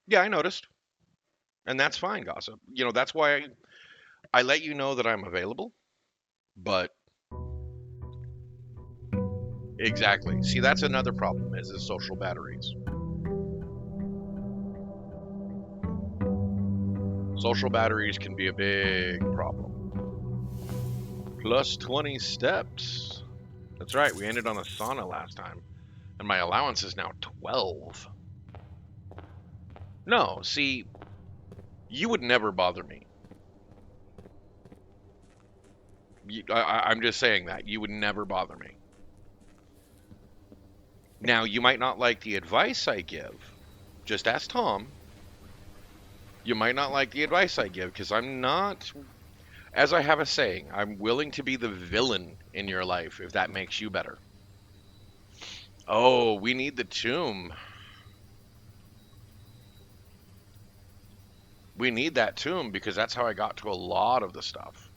Yeah, I noticed. And that's fine, gossip. That's why I let you know that I'm available. But exactly. See, that's another problem is social batteries. Social batteries can be a big problem. Plus 20 steps. That's right. We ended on a sauna last time, and my allowance is now 12. No, see, you would never bother me. I'm just saying that. You would never bother me. Now, you might not like the advice I give. Just ask Tom. You might not like the advice I give because I'm not, as I have a saying, I'm willing to be the villain in your life if that makes you better. Oh, we need the tomb. We need that tomb because that's how I got to a lot of the stuff.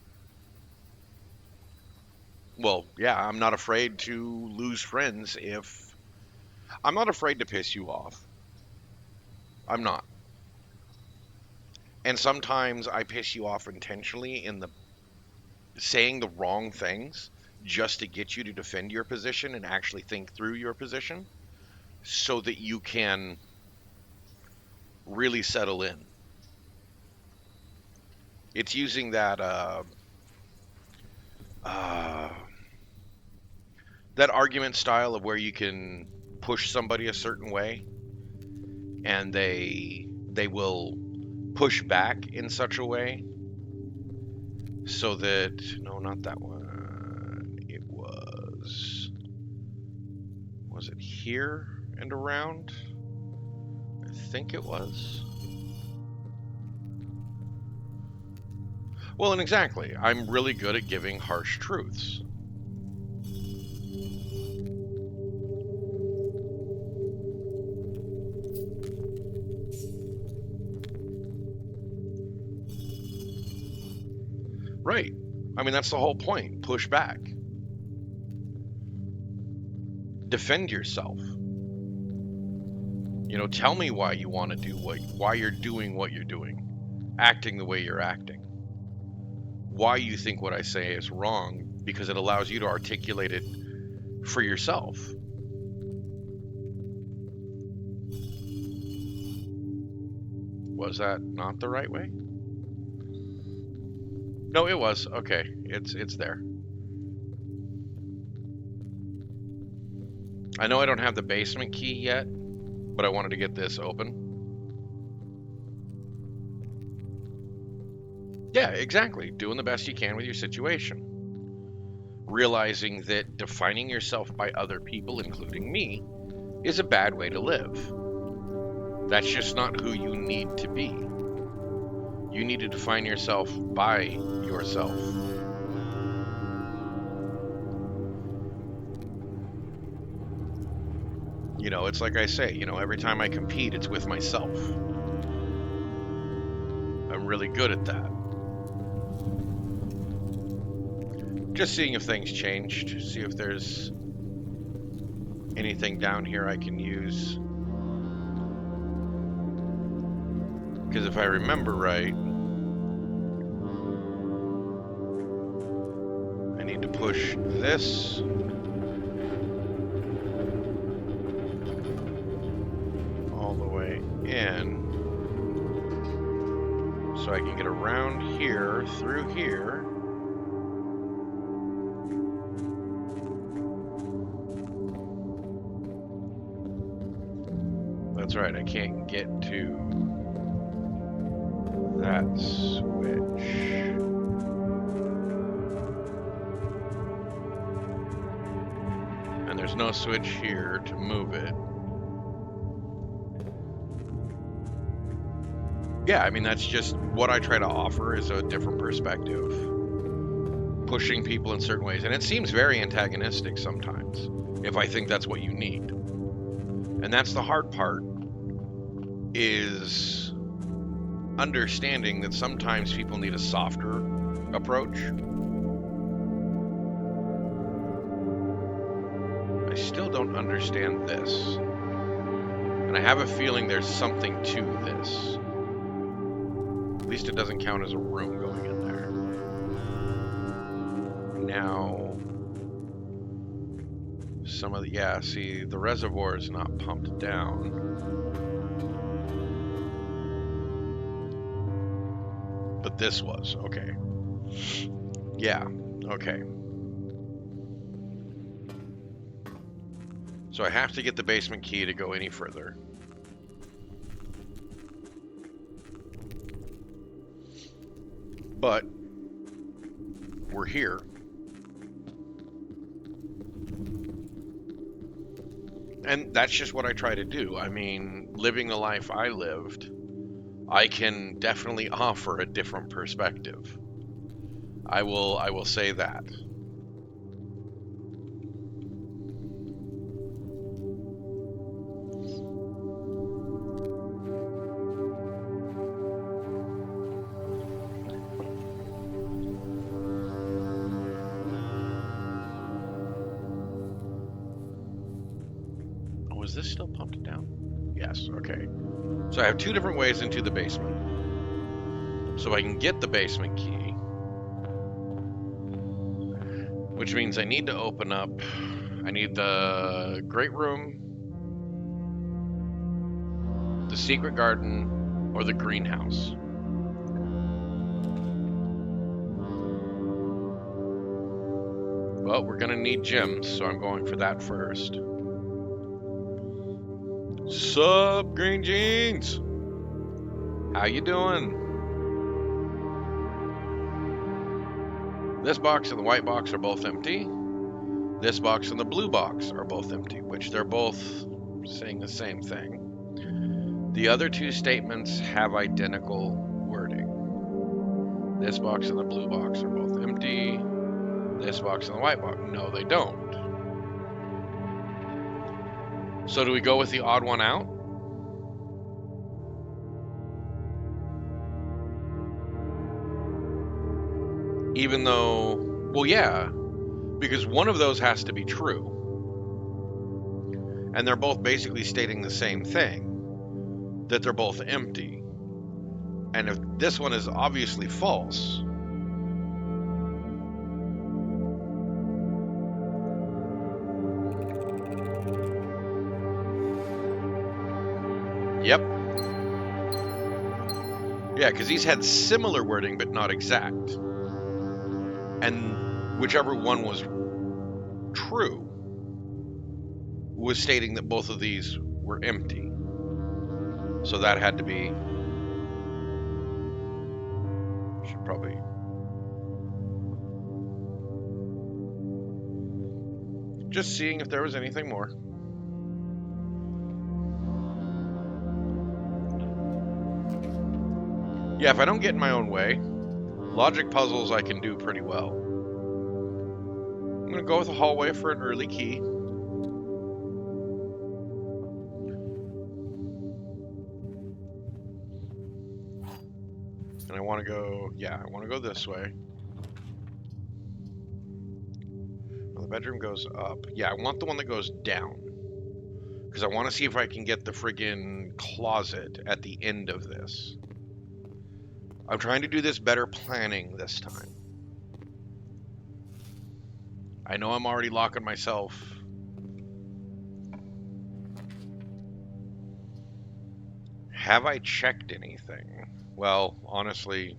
Well, yeah, I'm not afraid to lose friends if I'm not afraid to piss you off. I'm not. And sometimes I piss you off intentionally in the saying the wrong things just to get you to defend your position and actually think through your position so that you can really settle in. It's using uh, that argument style of where you can push somebody a certain way and they will push back in such a way so that no, not that one. It was it here and around? I think it was. Well, and exactly. I'm really good at giving harsh truths. Right. I mean, that's the whole point. Push back. Defend yourself. Tell me why you want to why you're doing what you're doing, acting the way you're acting, why you think what I say is wrong, because it allows you to articulate it for yourself. Was that not the right way? No, it was. Okay, it's there. I know I don't have the basement key yet, but I wanted to get this open. Yeah, exactly. Doing the best you can with your situation. Realizing that defining yourself by other people, including me, is a bad way to live. That's just not who you need to be. You need to define yourself by yourself. It's like I say, every time I compete, it's with myself. I'm really good at that. Just seeing if things changed, see if there's anything down here I can use. Because if I remember right, I need to push this all the way in so I can get around here, through here. That's right, I can't get to that switch. And there's no switch here to move it. Yeah, I mean, that's just what I try to offer is a different perspective, pushing people in certain ways. And it seems very antagonistic sometimes if I think that's what you need. And that's the hard part is understanding that sometimes people need a softer approach. I still don't understand this. And And I have a feeling there's something to this. At least it doesn't count as a room going in there. Now, some of the, yeah, see, the reservoir is not pumped down. But this was, okay. Yeah, okay. So I have to get the basement key to go any further. But we're here. And that's just what I try to do. I mean, living the life I lived, I can definitely offer a different perspective. I will say that. Oh, is this still pumped down? Yes, okay. So I have two different ways into the basement. So I can get the basement key, which means I need to open up. I need the great room, the secret garden, or the greenhouse. Well, we're gonna need gems, so I'm going for that first. Sup, Green Jeans? How you doing? This box and the white box are both empty. This box and the blue box are both empty, which they're both saying the same thing. The other two statements have identical wording. This box and the blue box are both empty. This box and the white box, no, they don't. So do we go with the odd one out? Even though, well, yeah, because one of those has to be true. And they're both basically stating the same thing, that they're both empty. And if this one is obviously false, yep. Yeah, because these had similar wording, but not exact. And whichever one was true was stating that both of these were empty. So that had to be... Should probably... Just seeing if there was anything more. Yeah, if I don't get in my own way, logic puzzles I can do pretty well. I'm going to go with a hallway for an early key. And I want to go, yeah, I want to go this way. Well, the bedroom goes up. Yeah, I want the one that goes down. Because I want to see if I can get the friggin' closet at the end of this. I'm trying to do this better planning this time. I know I'm already locking myself. Have I checked anything? Well, honestly...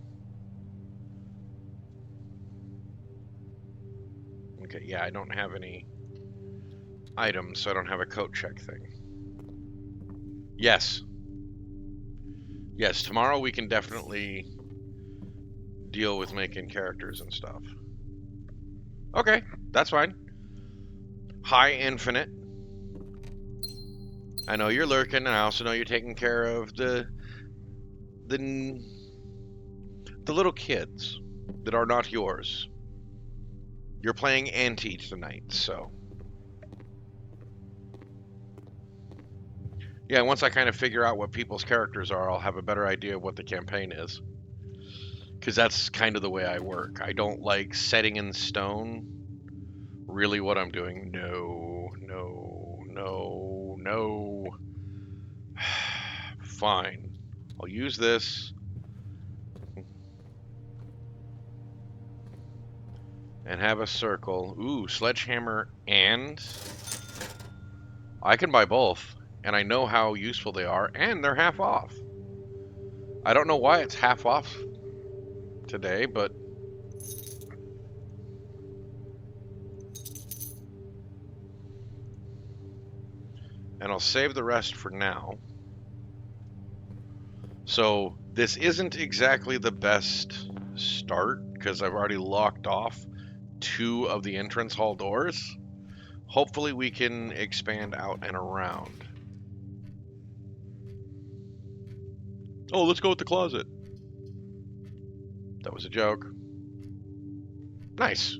Okay, yeah, I don't have any items, so I don't have a coat check thing. Yes. Yes, tomorrow we can definitely deal with making characters and stuff. Okay, that's fine. Hi, Infinite. I know you're lurking, and I also know you're taking care of the little kids that are not yours. You're playing Auntie tonight, so... Yeah, once I kind of figure out what people's characters are, I'll have a better idea of what the campaign is. Because that's kind of the way I work. I don't like setting in stone really what I'm doing. No. Fine. I'll use this. And have a circle. Ooh, sledgehammer and... I can buy both. And I know how useful they are. And they're half off. I don't know why it's half off today, but... And I'll save the rest for now. So this isn't exactly the best start because I've already locked off 2 of the entrance hall doors. Hopefully we can expand out and around. Oh, let's go with the closet. That was a joke. Nice.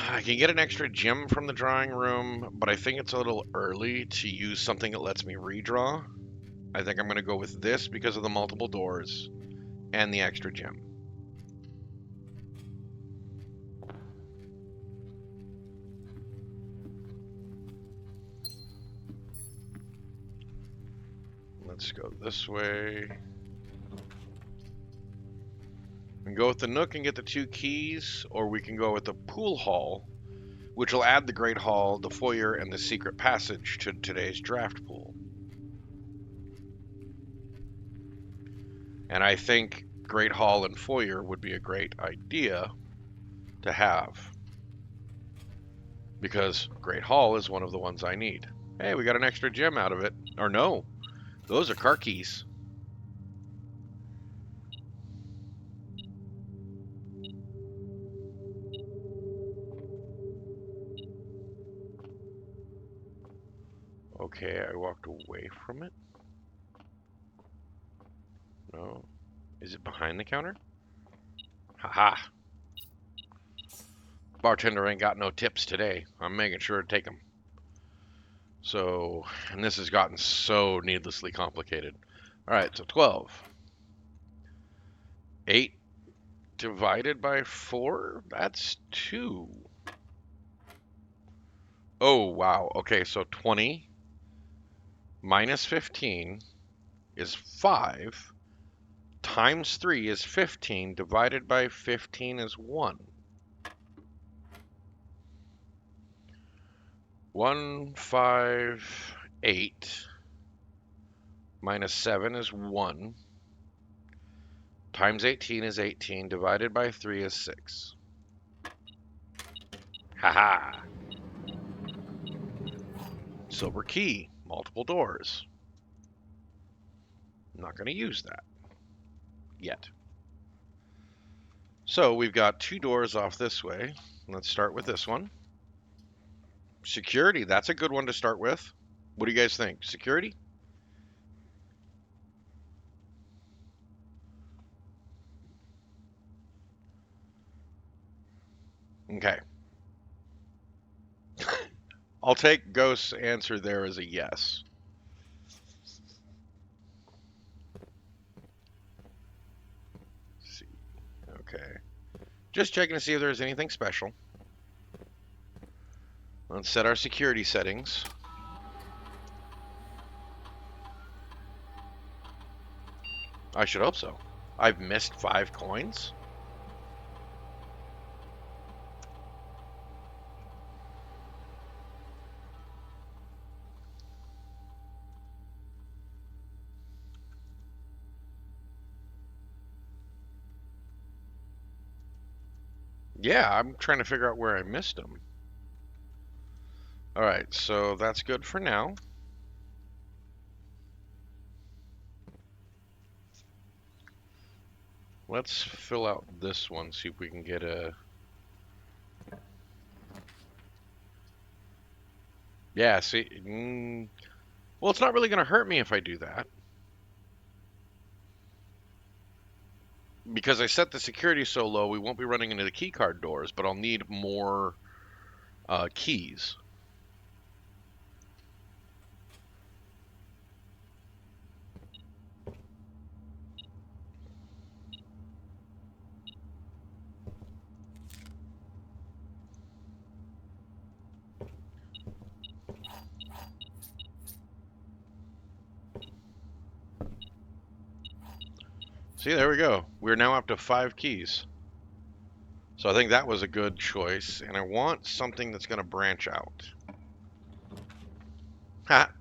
I can get an extra gem from the drawing room, but I think it's a little early to use something that lets me redraw. I think I'm going to go with this because of the multiple doors and the extra gem. Let's go this way. We can go with the Nook and get the 2 keys, or we can go with the pool hall, which will add the Great Hall, the foyer, and the secret passage to today's draft pool. And I think Great Hall and foyer would be a great idea to have, because Great Hall is one of the ones I need. Hey, we got an extra gem out of it. Or no, those are car keys. Okay, I walked away from it. No. Is it behind the counter? Haha. Bartender ain't got no tips today. I'm making sure to take them. So, and this has gotten so needlessly complicated. All right, so 12. 8 divided by 4? That's 2. Oh, wow. Okay, so 20 minus 15 is 5. Times 3 is 15. Divided by 15 is 1. 1, 5, 8 minus 7 is 1. Times 18 is 18. Divided by 3 is 6. Haha. Silver key. Multiple doors. I'm not going to use that yet. So we've got 2 doors off this way. Let's start with this one. Security. That's a good one to start with. What do you guys think? Security? Okay. I'll take Ghost's answer there as a yes. Let's see. Okay. Just checking to see if there's anything special. Let's set our security settings. I should hope so. I've missed 5 coins. Yeah, I'm trying to figure out where I missed them. All right, so that's good for now. Let's fill out this one, see if we can get a... Yeah, see... Well, it's not really going to hurt me if I do that. Because I set the security so low, we won't be running into the keycard doors, but I'll need more keys. See, there we go. We're now up to 5 keys. So I think that was a good choice. And I want something that's going to branch out. Ha!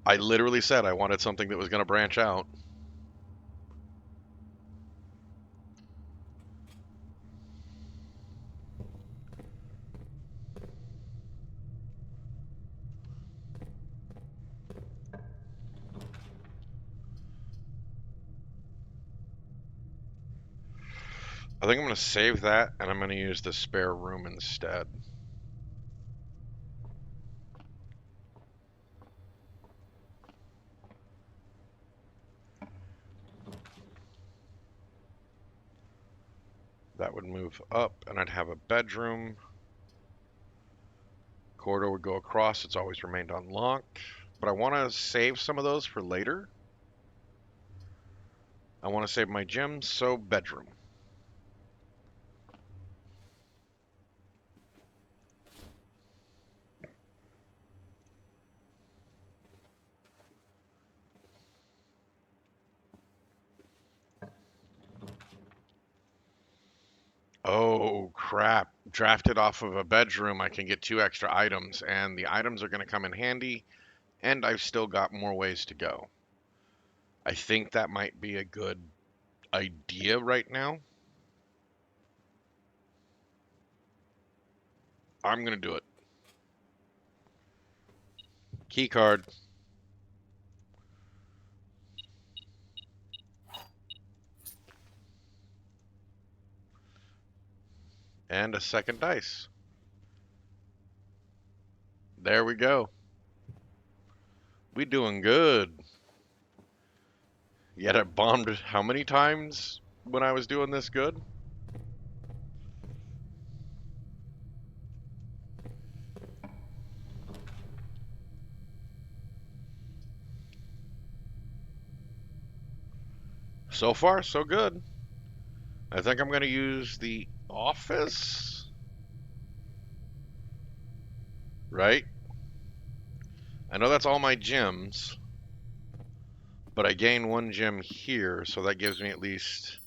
I literally said I wanted something that was going to branch out. I think I'm going to save that, and I'm going to use the spare room instead. That would move up, and I'd have a bedroom. Corridor would go across. It's always remained unlocked. But I want to save some of those for later. I want to save my gym, so bedroom. Oh, crap. Drafted off of a bedroom, I can get 2 extra items, and the items are going to come in handy, and I've still got more ways to go. I think that might be a good idea right now. I'm going to do it. Key card. And a second dice. There we go. We doing good. Yet I bombed how many times when I was doing this good? So far, so good. I think I'm going to use the office. Right? I know that's all my gems. But I gain 1 gem here, so that gives me at least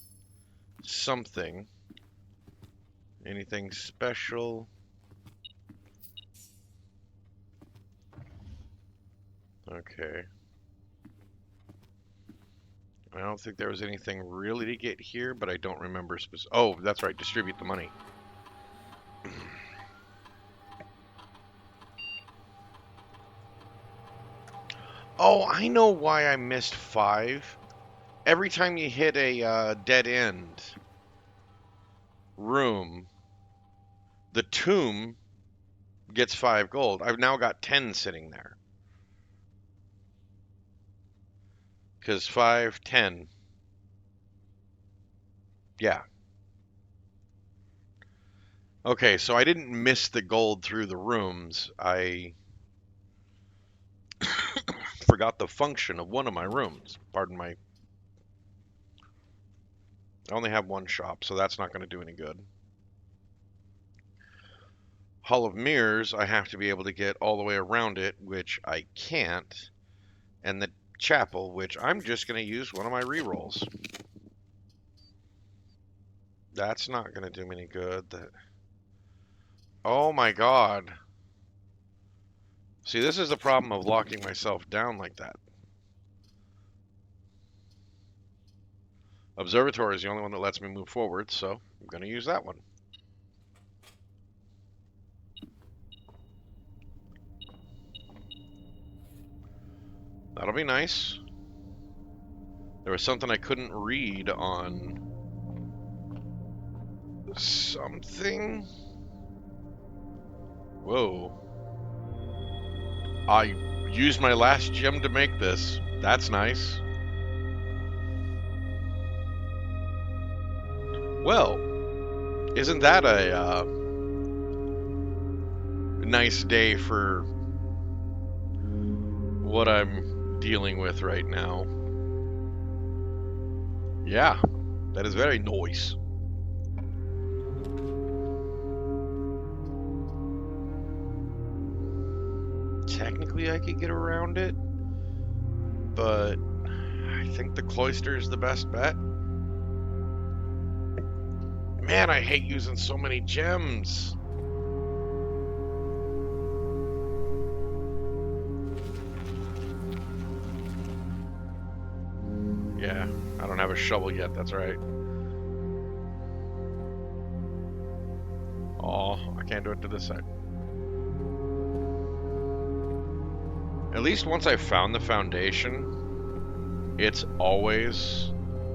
something. Anything special? Okay. I don't think there was anything really to get here, but I don't remember oh, that's right, distribute the money. Oh, I know why I missed 5. Every time you hit a dead end room, the tomb gets 5 gold. I've now got 10 sitting there. Because 5, 10. Yeah. Okay, so I didn't miss the gold through the rooms. I forgot the function of one of my rooms. Pardon my... I only have 1 shop, so that's not going to do any good. Hall of Mirrors, I have to be able to get all the way around it, which I can't. And the chapel, which I'm just going to use one of my rerolls. That's not going to do me any good. Oh my god. See, this is the problem of locking myself down like that. Observatory is the only one that lets me move forward, so I'm going to use that one. That'll be nice. There was something I couldn't read on something. Whoa. I used my last gem to make this. That's nice. Well, isn't that a nice day for what I'm dealing with right now? Yeah, that is very nice. Technically, I could get around it, but I think the cloister is the best bet. Man, I hate using so many gems. Yeah, I don't have a shovel yet, that's right. Oh, I can't do it to this side. At least once I found the foundation, it's always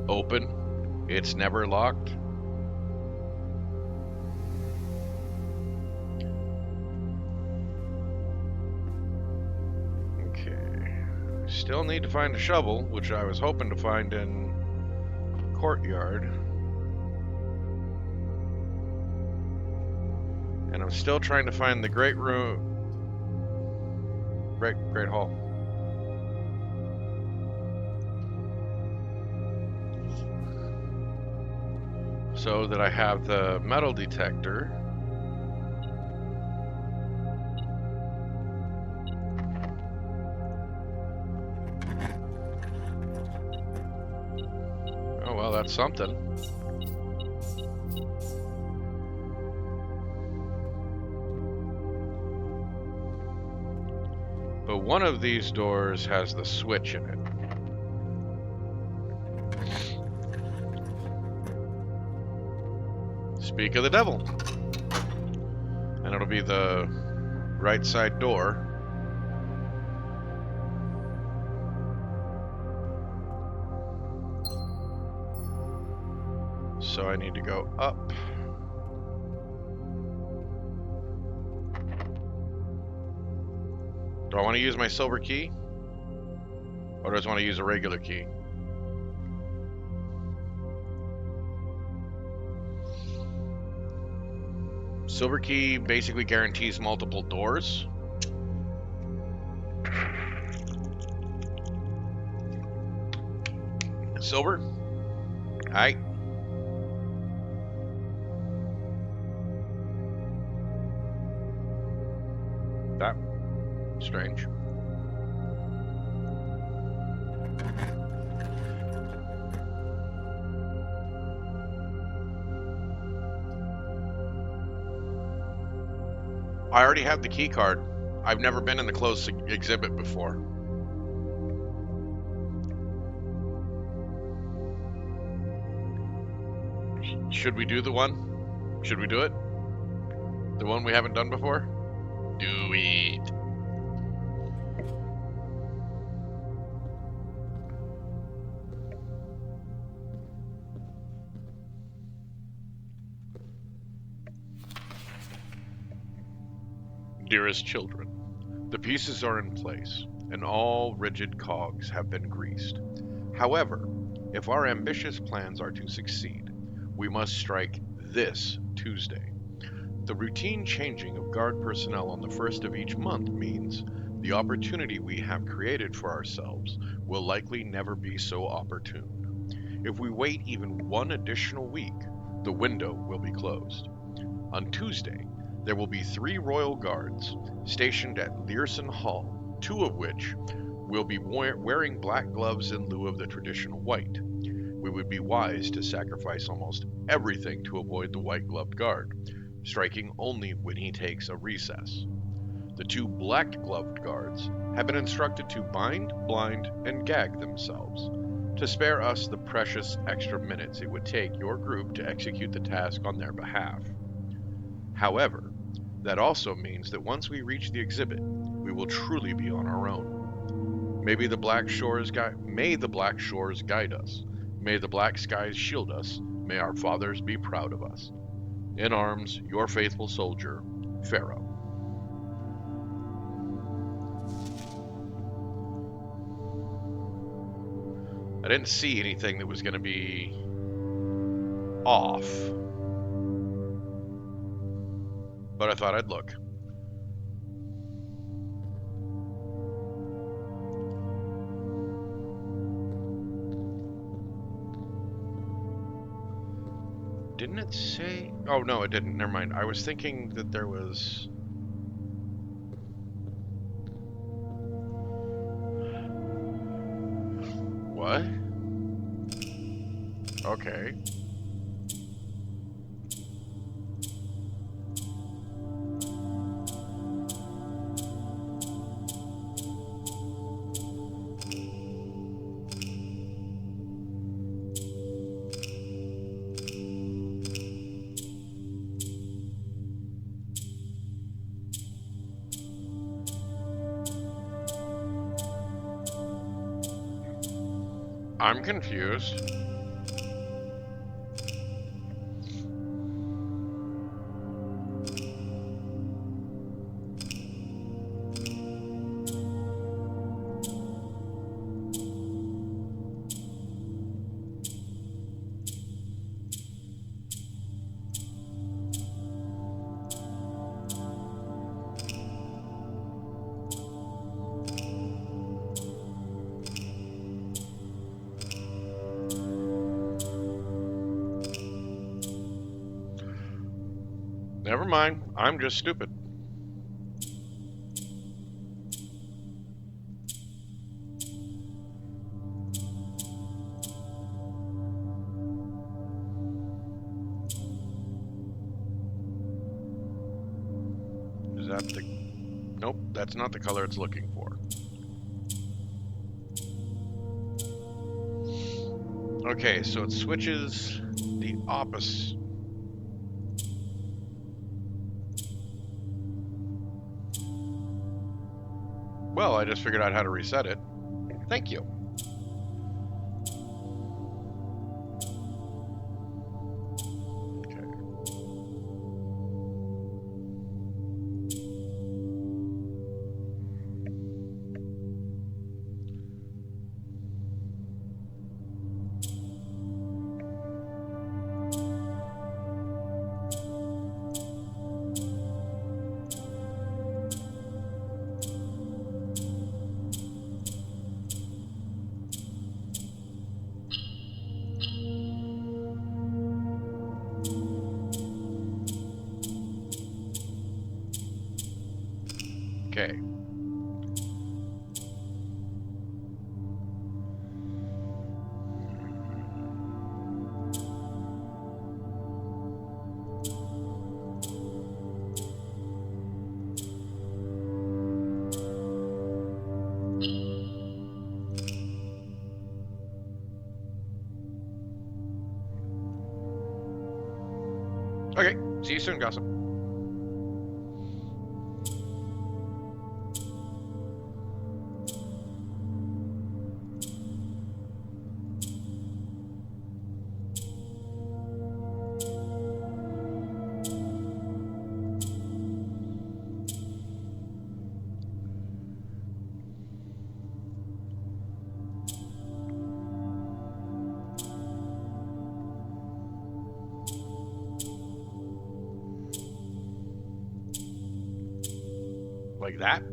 open. It's never locked. Okay. Still need to find a shovel, which I was hoping to find in Courtyard. And I'm still trying to find the Great Room. Great Hall. So that I have the metal detector. Oh, well, that's something. But one of these doors has the switch in it. Speak of the devil. And it'll be the right side door. So I need to go up. Do I want to use my silver key? Or do I just want to use a regular key? Silver key basically guarantees multiple doors. Silver? Alright. That strange. I already have the key card. I've never been in the closed exhibit before. Should we do the one? Should we do it? The one we haven't done before? Do it. Dearest children, the pieces are in place, and all rigid cogs have been greased. However, if our ambitious plans are to succeed, we must strike this Tuesday. The routine changing of guard personnel on the first of each month means the opportunity we have created for ourselves will likely never be so opportune. If we wait even one additional week, the window will be closed. On Tuesday, there will be 3 royal guards stationed at Learson Hall, 2 of which will be wearing black gloves in lieu of the traditional white. We would be wise to sacrifice almost everything to avoid the white-gloved guard, striking only when he takes a recess. The 2 black-gloved guards have been instructed to bind, blind, and gag themselves, to spare us the precious extra minutes it would take your group to execute the task on their behalf. However, that also means that once we reach the exhibit, we will truly be on our own. May the black shores guide us. May the black skies shield us. May our fathers be proud of us. In arms, your faithful soldier, Pharaoh. I didn't see anything that was going to be off, but I thought I'd look. Didn't it say? Oh, no, it didn't. Never mind. I was thinking that there was... What? Okay. I'm confused. Never mind. I'm just stupid. Is that the... Nope, that's not the color it's looking for. Okay, so it switches the opposite. Well, I just figured out how to reset it. Thank you. Okay. Okay. Okay, see you soon, Gossip. Like that?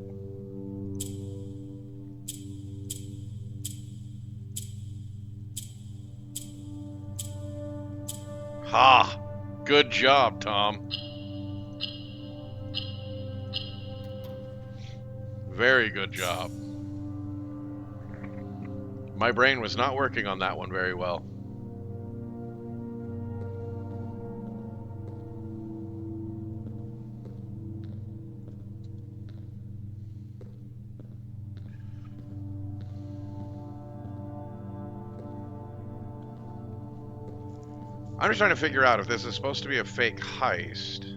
Ha! Good job, Tom. Very good job. My brain was not working on that one very well. I'm just trying to figure out if this is supposed to be a fake heist.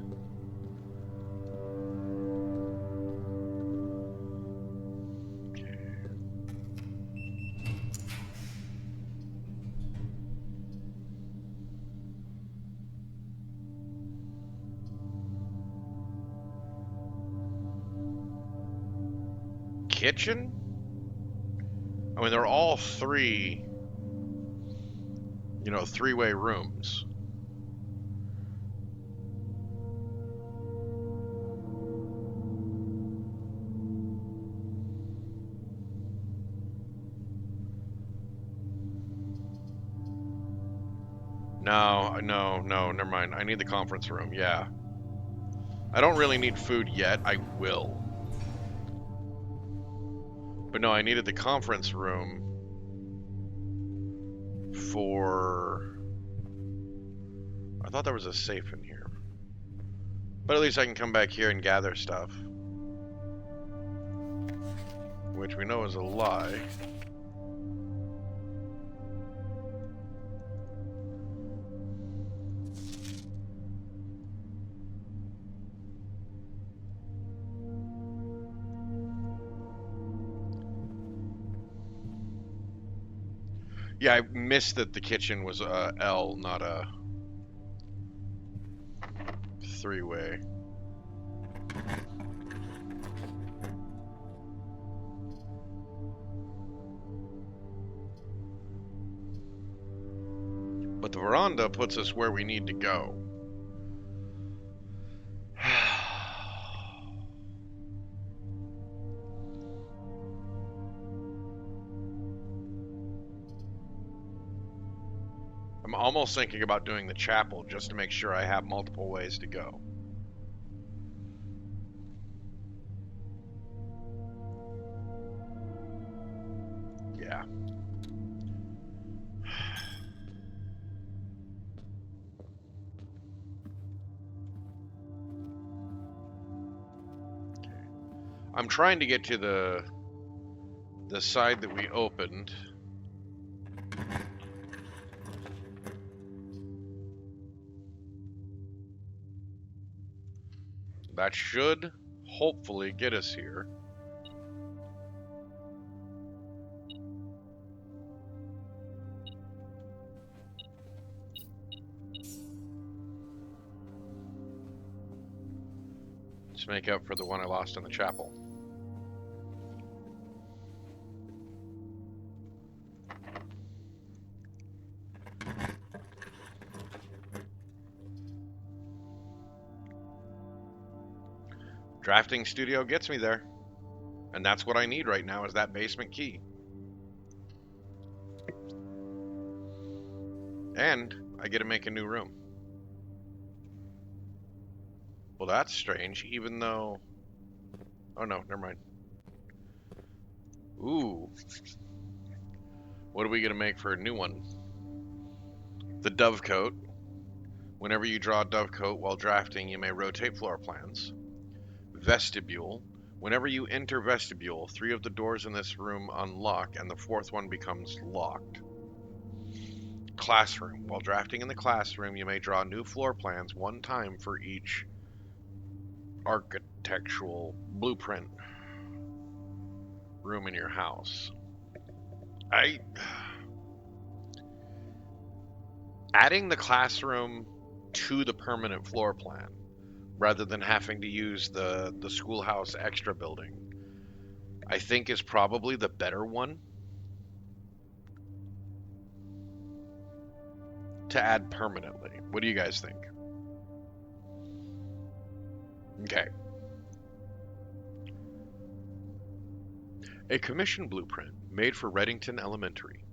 Kitchen? I mean, they're all three, three-way rooms. No, never mind. I need the conference room, yeah. I don't really need food yet. I will. But no, I needed the conference room. for... I thought there was a safe in here. But at least I can come back here and gather stuff. Which we know is a lie. Yeah, I missed that the kitchen was a L, not a three-way. But the veranda puts us where we need to go. I'm almost thinking about doing the chapel just to make sure I have multiple ways to go. Yeah. I'm trying to get to the side that we opened. That should hopefully get us here. To make up for the one I lost in the chapel. Drafting studio gets me there. And that's what I need right now, is that basement key. And I get to make a new room. Well, that's strange, even though... Oh no, never mind. Ooh. What are we gonna make for a new one? The dovecote. Whenever you draw a dovecote while drafting, you may rotate floor plans. Vestibule. Whenever you enter vestibule, 3 of the doors in this room unlock and the 4th one becomes locked. Classroom. While drafting in the classroom, you may draw new floor plans 1 time for each architectural blueprint room in your house. Adding the classroom to the permanent floor plan rather than having to use the schoolhouse extra building, I think is probably the better one to add permanently. What do you guys think? Okay. A commission blueprint made for Reddington Elementary.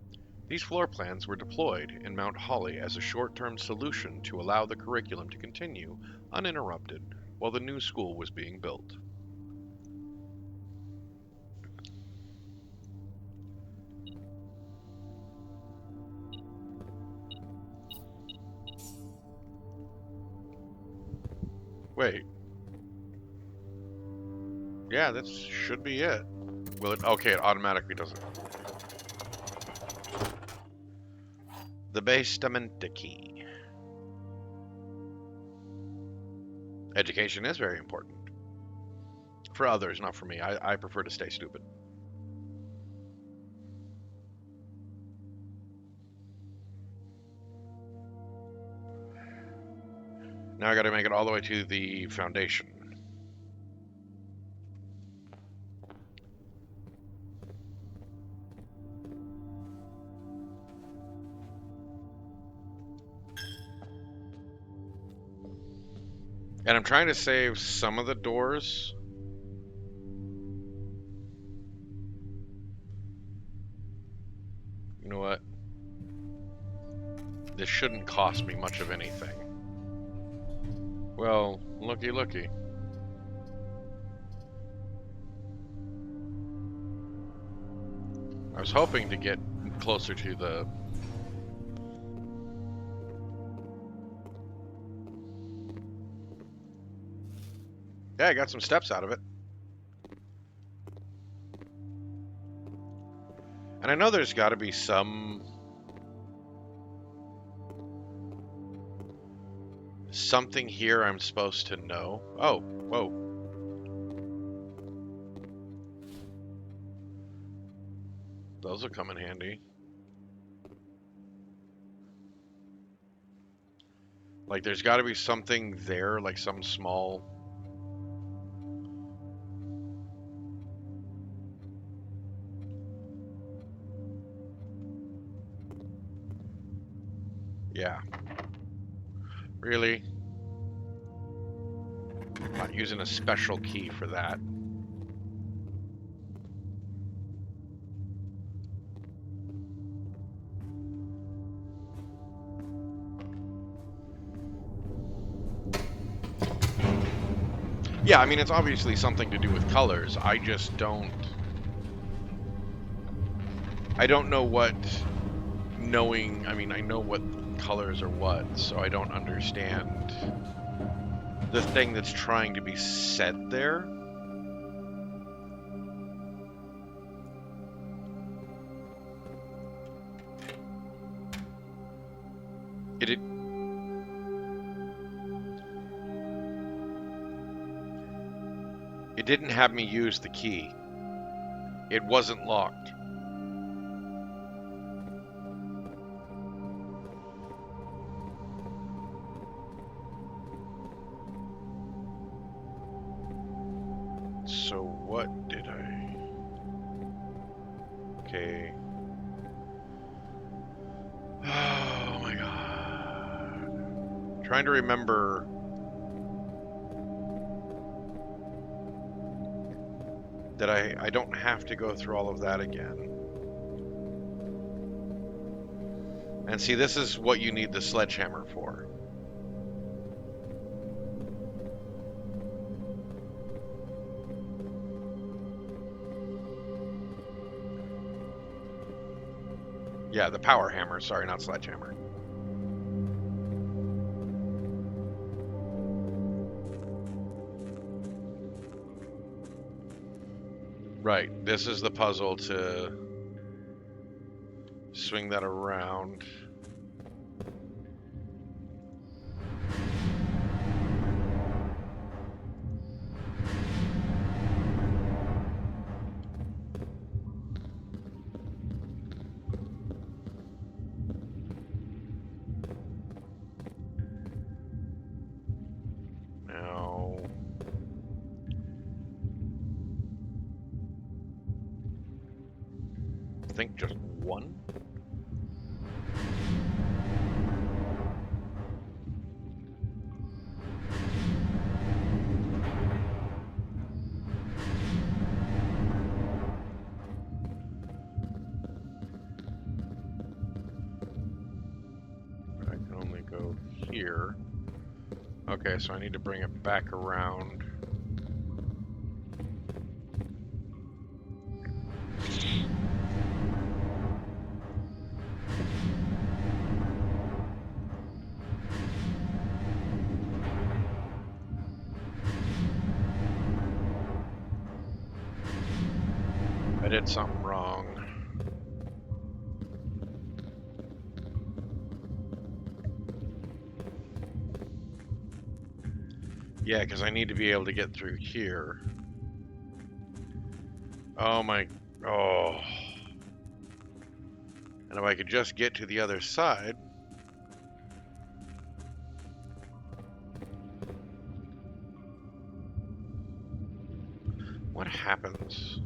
These floor plans were deployed in Mount Holly as a short-term solution to allow the curriculum to continue uninterrupted while the new school was being built. Wait. Yeah, that should be it. Will it? Okay, it automatically does it. The basement key. Education is very important. For others, not for me. I prefer to stay stupid. Now I gotta make it all the way to the foundation. And I'm trying to save some of the doors. You know what? This shouldn't cost me much of anything. Well, looky looky. I was hoping to get closer to the Yeah, I got some steps out of it. And I know there's got to be something here I'm supposed to know. Oh, whoa. Those will come in handy. Like, there's got to be something there, like some small... Yeah. Really? Not using a special key for that. Yeah, I mean, it's obviously something to do with colors. I just don't... I don't know what knowing... I mean, I know what colors are what, so I don't understand the thing that's trying to be said there. It didn't have me use the key. It wasn't locked. So what did I... Okay. Oh my god. I'm trying to remember... that I don't have to go through all of that again. And see, this is what you need the sledgehammer for. Yeah, the power hammer, sorry, not sledgehammer. Right, this is the puzzle to swing that around. Now... I think just one? I can only go here. Okay, so I need to bring it back around. I did something wrong. Yeah, because I need to be able to get through here. Oh my... Oh. And if I could just get to the other side... What happens?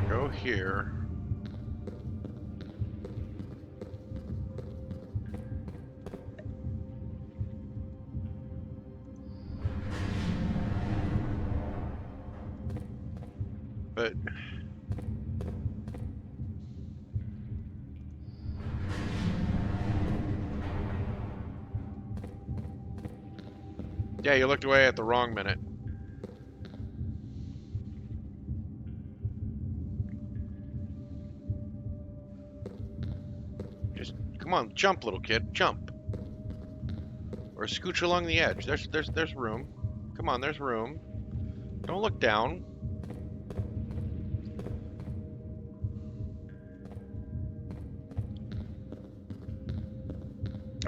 Go here. But... Yeah, you looked away at the wrong minute. Come on, jump, little kid, jump. Or scooch along the edge. There's room. Come on, there's room. Don't look down.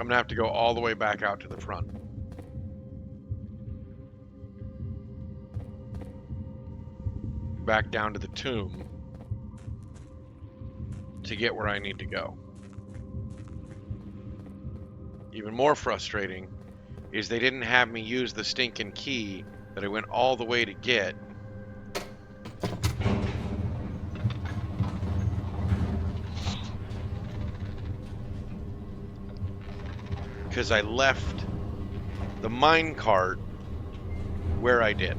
I'm gonna have to go all the way back out to the front. Back down to the tomb to get where I need to go. Even more frustrating is they didn't have me use the stinking key that I went all the way to get. Because I left the minecart where I did.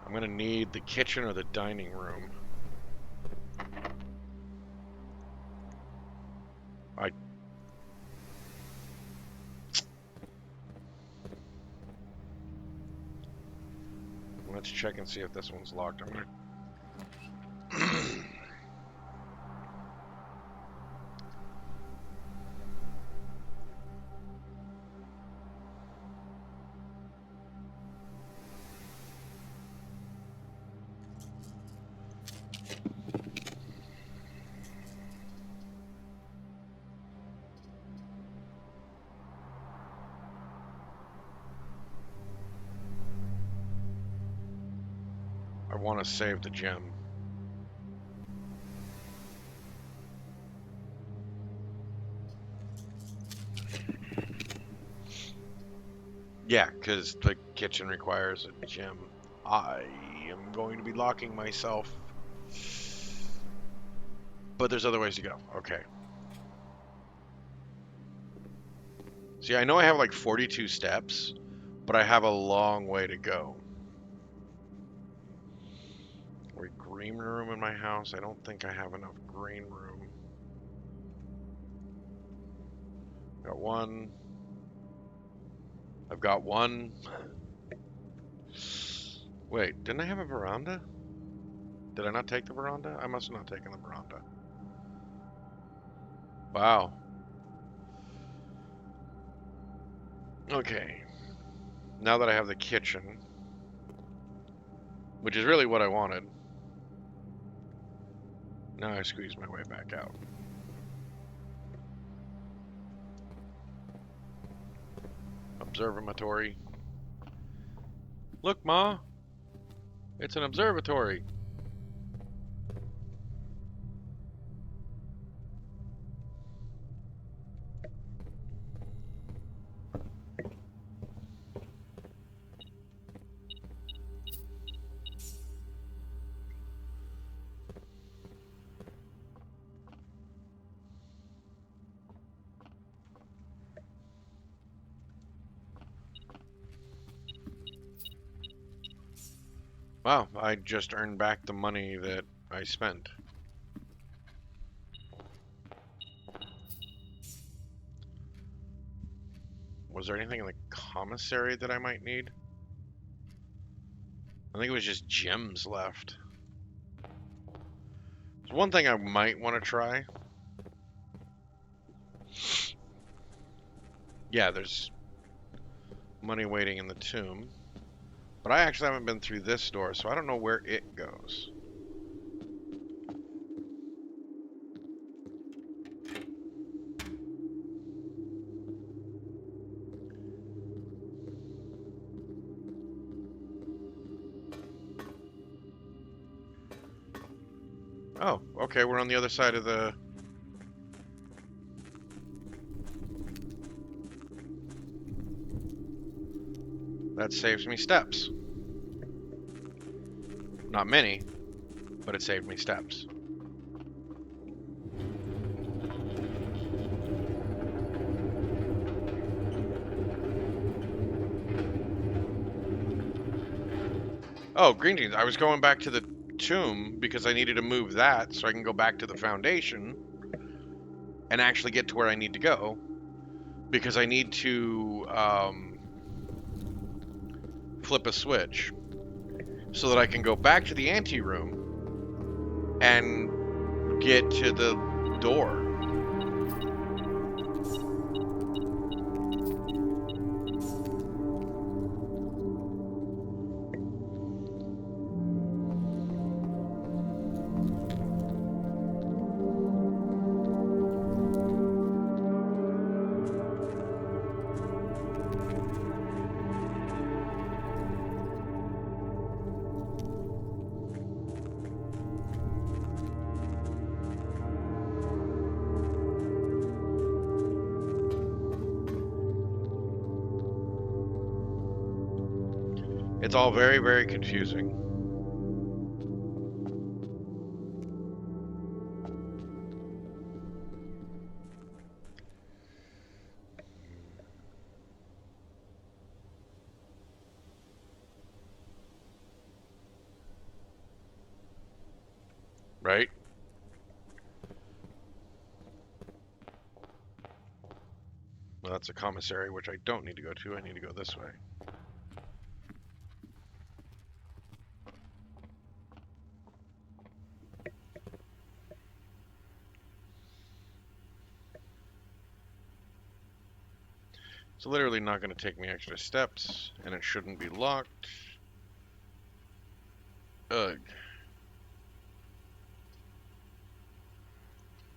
I'm gonna need the kitchen or the dining room. Let's check and see if this one's locked. I'm gonna I want to save the gem. Yeah, because the kitchen requires a gem. I am going to be locking myself. But there's other ways to go. Okay. See, I know I have like 42 steps, but I have a long way to go. Green room in my house. I don't think I have enough green room. Got one. I've got one. Wait, didn't I have a veranda? Did I not take the veranda? I must have not taken the veranda. Wow. Okay. Now that I have the kitchen, which is really what I wanted. Now I squeeze my way back out. Observatory. Look, Ma. It's an observatory. Wow, I just earned back the money that I spent. Was there anything in the commissary that I might need? I think it was just gems left. There's one thing I might want to try. Yeah, there's money waiting in the tomb. But I actually haven't been through this door, so I don't know where it goes. Oh, okay, we're on the other side of the... That saves me steps. Not many, but it saved me steps. Oh, green jeans. I was going back to the tomb because I needed to move that so I can go back to the foundation. and actually get to where I need to go, because I need to flip a switch so that I can go back to the anteroom and get to the door. It's all very, very confusing. Right? Well, that's a commissary, which I don't need to go to. I need to go this way. It's literally not going to take me extra steps, and it shouldn't be locked. Ugh.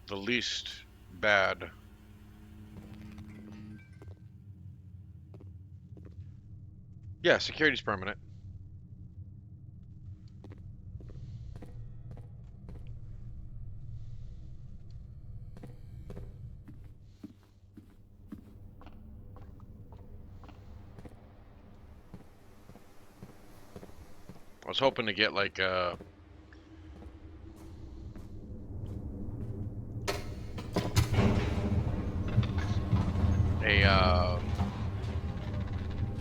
The least bad. Yeah, security's permanent. I was hoping to get like a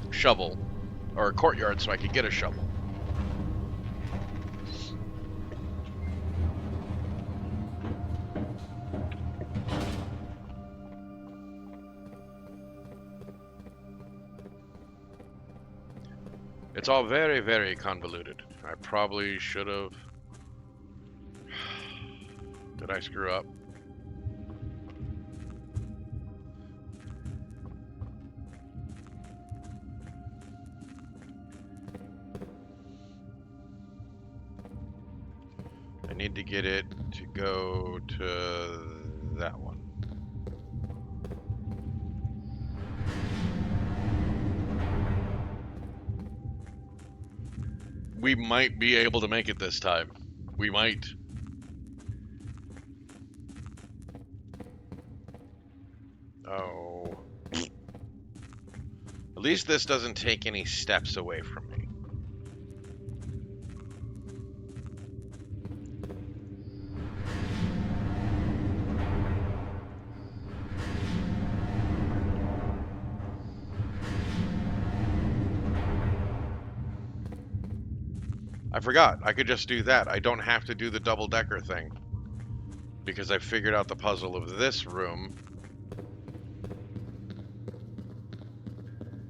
shovel or a courtyard so I could get a shovel. It's all very, very convoluted. I probably should have... Did I screw up? I need to get it to go to that one. We might be able to make it this time. We might. Oh. At least this doesn't take any steps away from me. I forgot. I could just do that. I don't have to do the double-decker thing. Because I figured out the puzzle of this room.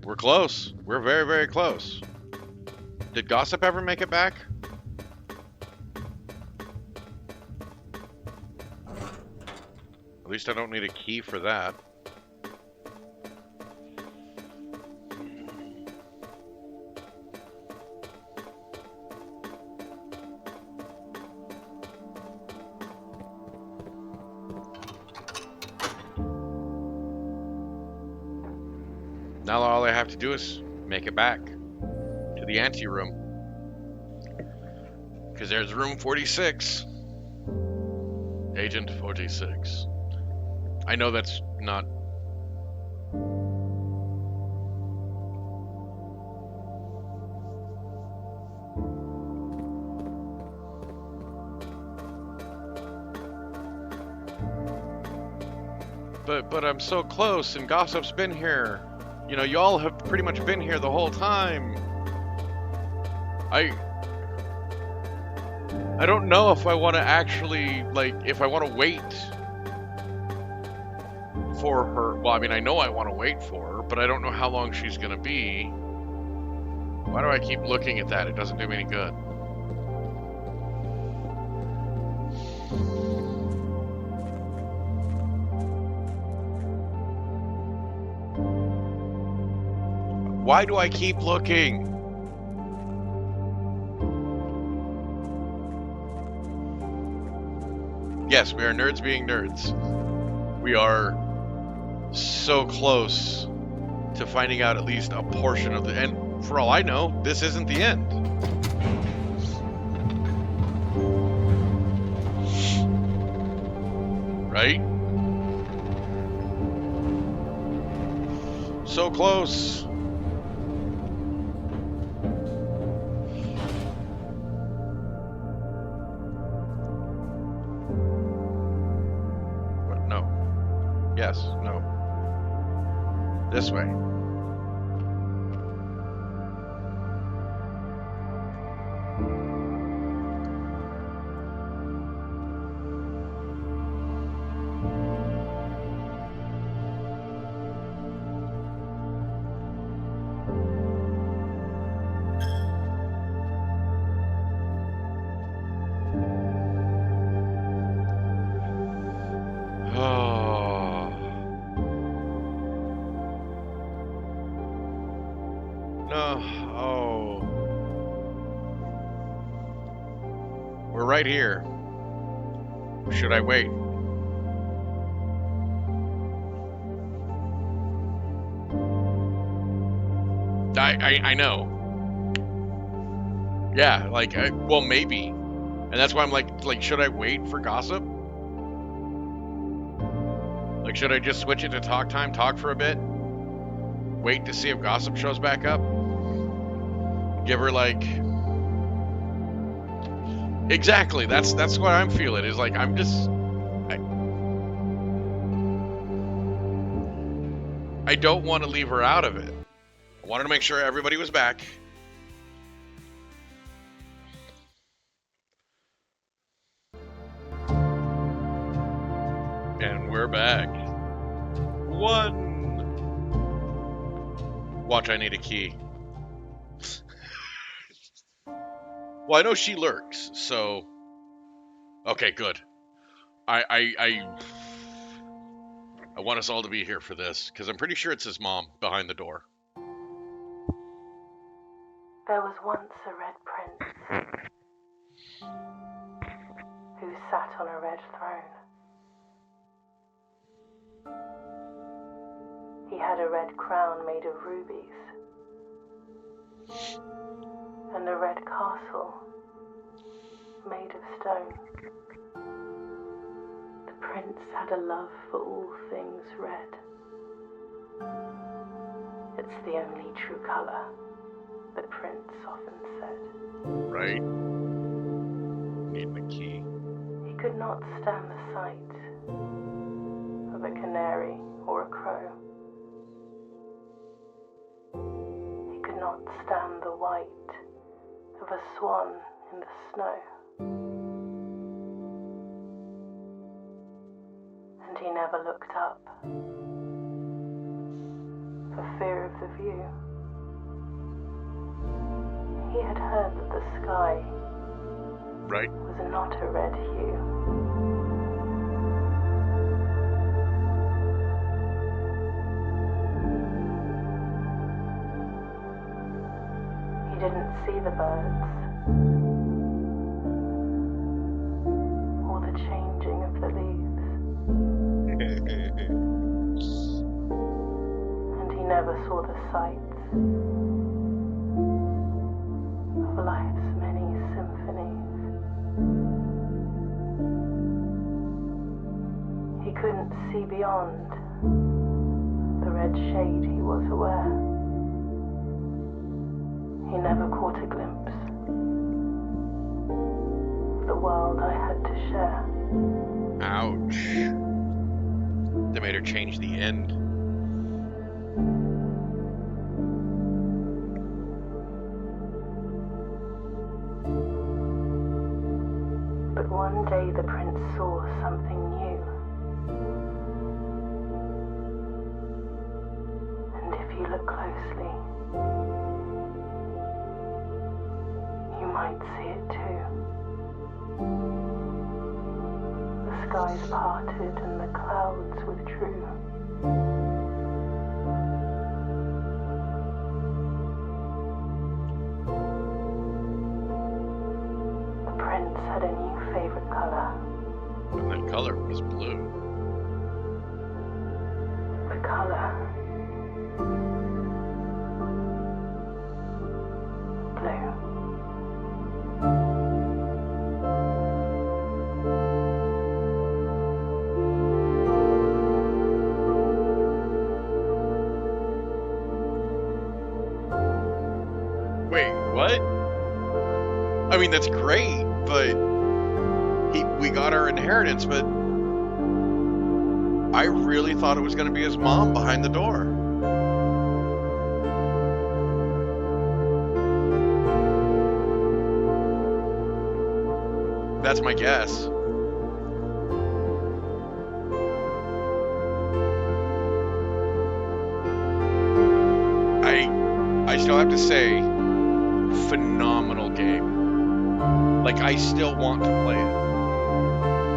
We're close. We're very, very close. Did Gossip ever make it back? At least I don't need a key for that. Now all I have to do is make it back to the anteroom. Because there's room 46. Agent 46. I know that's not... But I'm so close, and Gossip's been here. You know, y'all have pretty much been here the whole time. I don't know if I want to actually, like, if I want to wait. for her. Well, I mean, I know I want to wait for her, but I don't know how long she's going to be. Why do I keep looking at that? It doesn't do me any good. Why do I keep looking? Yes, we are nerds being nerds. We are so close to finding out at least a portion of the end. For all I know, this isn't the end. Right? So close. What? No. Yes. No. This way. Oh. No. Oh. We're right here. Should I wait? I know. Yeah, like, well, maybe. And that's why I'm like, should I wait for gossip? Like, should I just switch it to talk time, talk for a bit? Wait to see if gossip shows back up? Give her, like... Exactly, that's what I'm feeling, is like, I'm just... I don't want to leave her out of it. I wanted to make sure everybody was back. And we're back. One. Watch, I need a key. Well, I know she lurks, so... Okay, good. I want us all to be here for this, because I'm pretty sure it's his mom behind the door. There was once a red prince who sat on a red throne. He had a red crown made of rubies and a red castle made of stone. The prince had a love for all things red. It's the only true color, the prince often said. Right. Need the key. He could not stand the sight of a canary or a crow. He could not stand the white of a swan in the snow. And he never looked up for fear of the view. He had heard that the sky was not a red hue. He didn't see the birds or the changing of the leaves. And he never saw the sights of life's many symphonies. He couldn't see beyond the red shade he was aware. He never caught a glimpse of the world I had to share. Ouch. They made her change the end. But one day the prince saw something new. could see it too. The skies parted and the clouds withdrew. The prince had a new favorite color. And that color was blue. The color. Blue. Wait, what? I mean, that's great, but we got our inheritance, but I really thought it was going to be his mom behind the door. That's my guess. I still have to say, phenomenal game. Like, I still want to play it.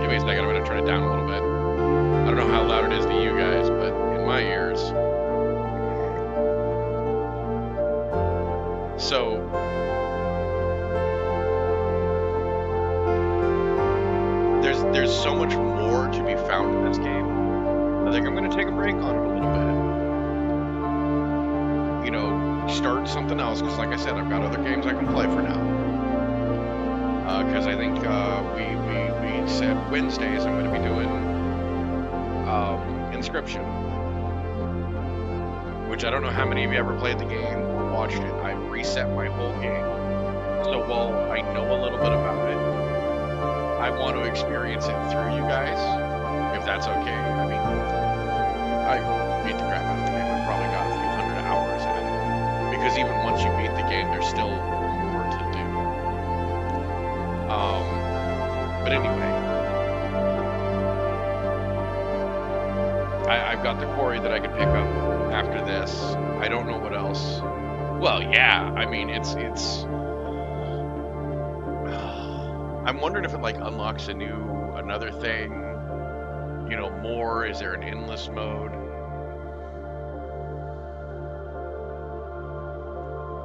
Give me a second, I'm going to turn it down a little bit. I don't know how loud it is to you guys, but in my ears. So, there's so much more to be found in this game. I think I'm going to take a break on it a little bit. You know, start something else, because like I said, I've got other games I can play for now. Because I think we said Wednesdays I'm going to be doing Inscription, which I don't know how many of you ever played the game or watched it. I reset my whole game, so while I know a little bit about it, I want to experience it through you guys, if that's okay. I mean, I beat the crap out of the game. I've probably got a few hundred hours in it, because even once you beat the game, there's still more to do. But anyway, I've got the quarry that I could pick up after this. I don't know what else. Well, yeah, I mean, it's I'm wondering if it like unlocks another thing, you know, more. Is there an endless mode?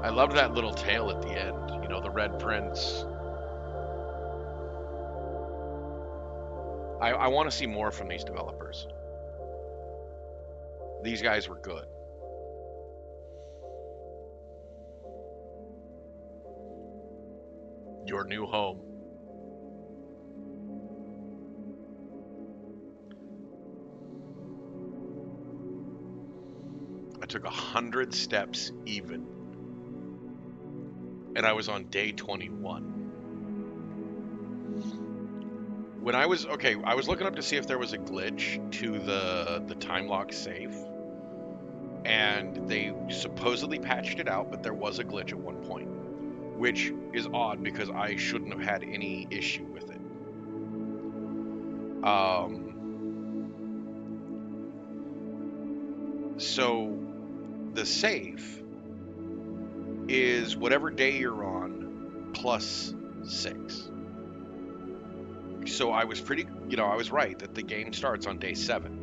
I loved that little tale at the end, you know, the Red Prince. I want to see more from these developers. These guys were good. Your new home. I took 100 steps even. And I was on day 21. When I was looking up to see if there was a glitch to the time lock safe, and they supposedly patched it out, but there was a glitch at one point, which is odd because I shouldn't have had any issue with it. So the safe is whatever day you're on plus 6. So I was pretty, you know, I was right that the game starts on day 7.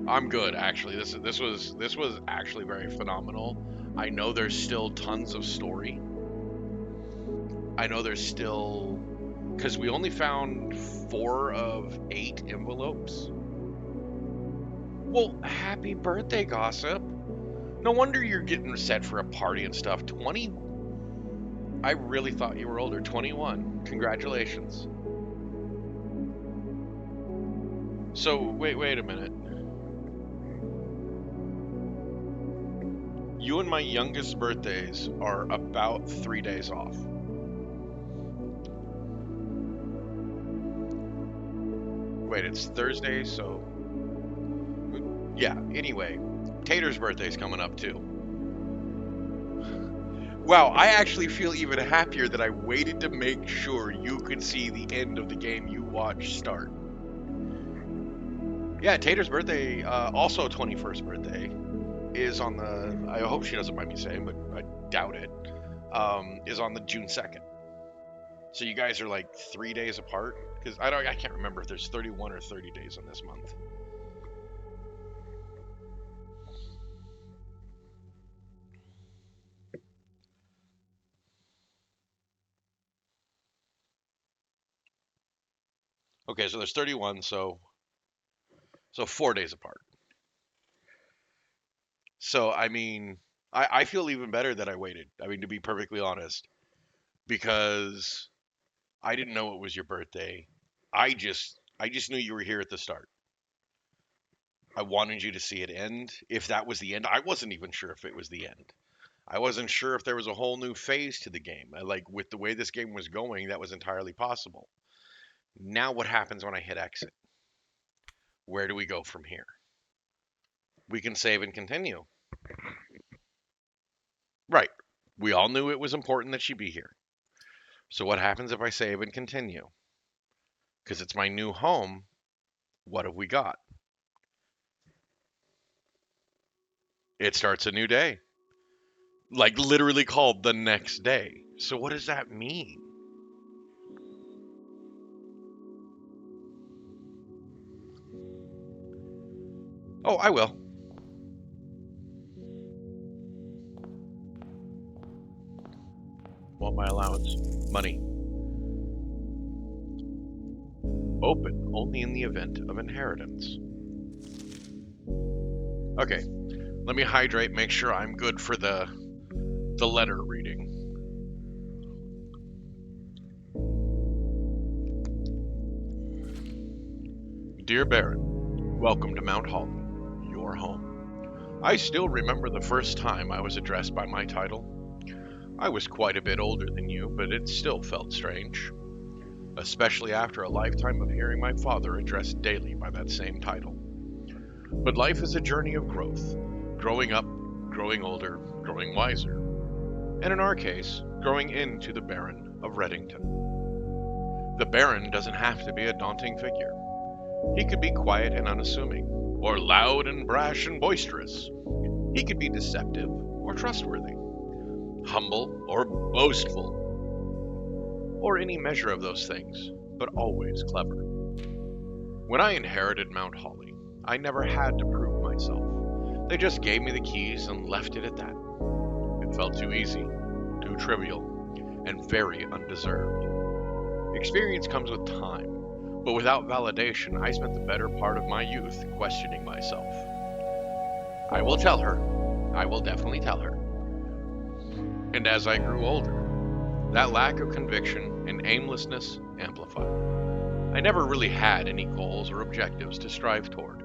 I'm good, actually. This was actually very phenomenal. I know there's still tons of story. I know there's still, because we only found 4 of 8 envelopes. Well, happy birthday, Gossip. No wonder you're getting set for a party and stuff. 20. I really thought you were older. 21. Congratulations. So, wait a minute. You and my youngest birthdays are about 3 days off. Wait, it's Thursday, so... Yeah, anyway. Tater's birthday's coming up, too. Wow, I actually feel even happier that I waited to make sure you could see the end of the game you watched start. Yeah, Tater's birthday, also 21st birthday. is on the. I hope she doesn't mind me saying, but I doubt it. Is on the June 2nd. So you guys are like 3 days apart because I can't remember if there's 31 or 30 days in this month. Okay, so there's 31, so 4 days apart. So I mean, I feel even better that I waited. I mean, to be perfectly honest, because I didn't know it was your birthday. I just knew you were here at the start. I wanted you to see it end. If that was the end, I wasn't even sure if it was the end. I wasn't sure if there was a whole new phase to the game. Like with the way this game was going, that was entirely possible. Now what happens when I hit exit? Where do we go from here? We can save and continue. Right. We all knew it was important that she be here. So what happens if I save and continue? Because it's my new home. What have we got? It starts a new day. Like literally called the next day. So what does that mean? Oh, I will. Want my allowance. Money. Open only in the event of inheritance. Okay, let me hydrate, make sure I'm good for the letter reading. Dear Baron, welcome to Mount Holly, your home. I still remember the first time I was addressed by my title. I was quite a bit older than you, but it still felt strange, especially after a lifetime of hearing my father addressed daily by that same title. But life is a journey of growth, growing up, growing older, growing wiser, and in our case, growing into the Baron of Reddington. The Baron doesn't have to be a daunting figure. He could be quiet and unassuming, or loud and brash and boisterous. He could be deceptive or trustworthy, humble or boastful, or any measure of those things, but always clever. When I inherited Mount Holly, I never had to prove myself. They just gave me the keys and left it at that. It felt too easy, too trivial, and very undeserved. Experience comes with time, but without validation, I spent the better part of my youth questioning myself. I will tell her. I will definitely tell her. And as I grew older, that lack of conviction and aimlessness amplified. I never really had any goals or objectives to strive toward.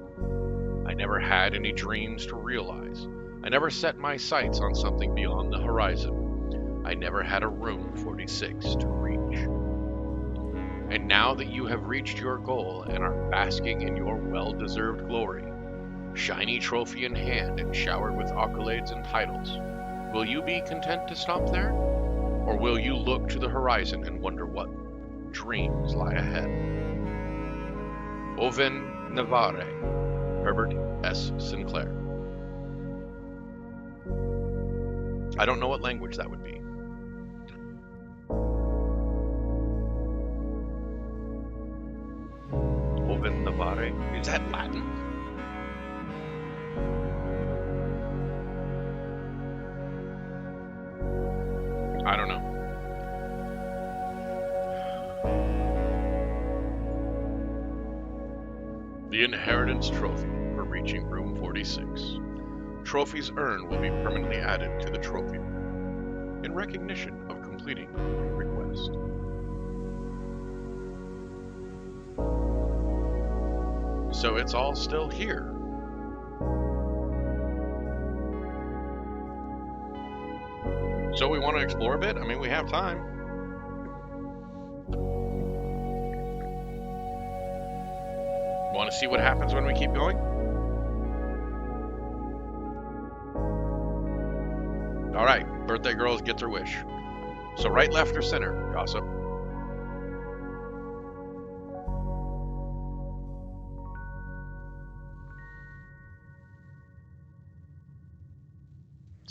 I never had any dreams to realize. I never set my sights on something beyond the horizon. I never had a room 46 to reach. And now that you have reached your goal and are basking in your well-deserved glory, shiny trophy in hand and showered with accolades and titles, will you be content to stop there? Or will you look to the horizon and wonder what dreams lie ahead? Oven Navarre, Herbert S. Sinclair. I don't know what language that would be. Oven Navarre? Is that Latin? I don't know. The Inheritance Trophy for reaching room 46. Trophies earned will be permanently added to the trophy room in recognition of completing your request. So it's all still here. So we want to explore a bit? I mean, we have time. Want to see what happens when we keep going? All right, birthday girls get their wish. So right, left, or center, gossip?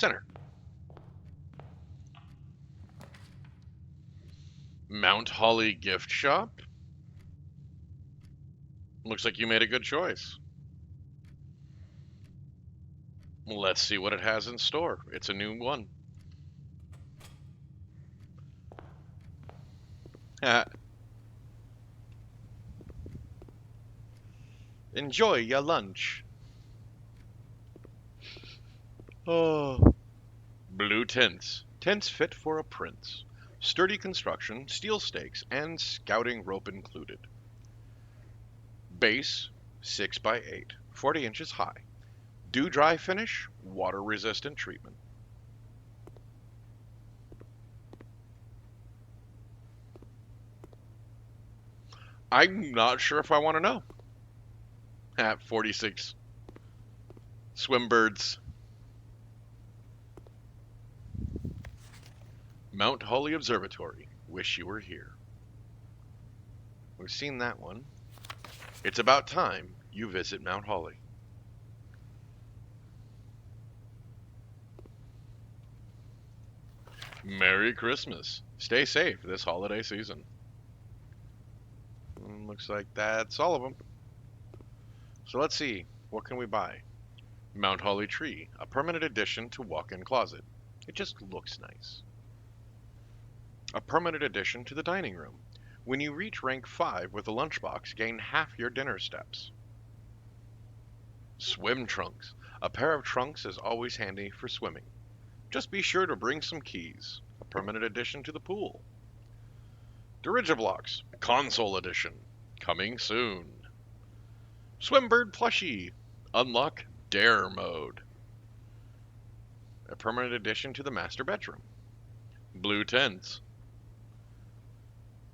Center. Mount Holly gift shop. Looks like you made a good choice. Let's see what it has in store. It's a new one. Enjoy your lunch. Oh. Blue tents. Tents fit for a prince. Sturdy construction, steel stakes, and scouting rope included. Base 6 by 8, 40 inches high. Dew dry finish, water resistant treatment. I'm not sure if I want to know. At 46 swimbirds. Mount Holly Observatory. Wish you were here. We've seen that one. It's about time you visit Mount Holly. Merry Christmas. Stay safe this holiday season. Looks like that's all of them. So let's see. What can we buy? Mount Holly Tree, a permanent addition to walk-in closet. It just looks nice. A permanent addition to the dining room. When you reach rank 5 with a lunchbox, gain half your dinner steps. Swim trunks. A pair of trunks is always handy for swimming. Just be sure to bring some keys. A permanent addition to the pool. Dirigiblocks, console edition. Coming soon. Swimbird plushie. Unlock dare mode. A permanent addition to the master bedroom. Blue tents.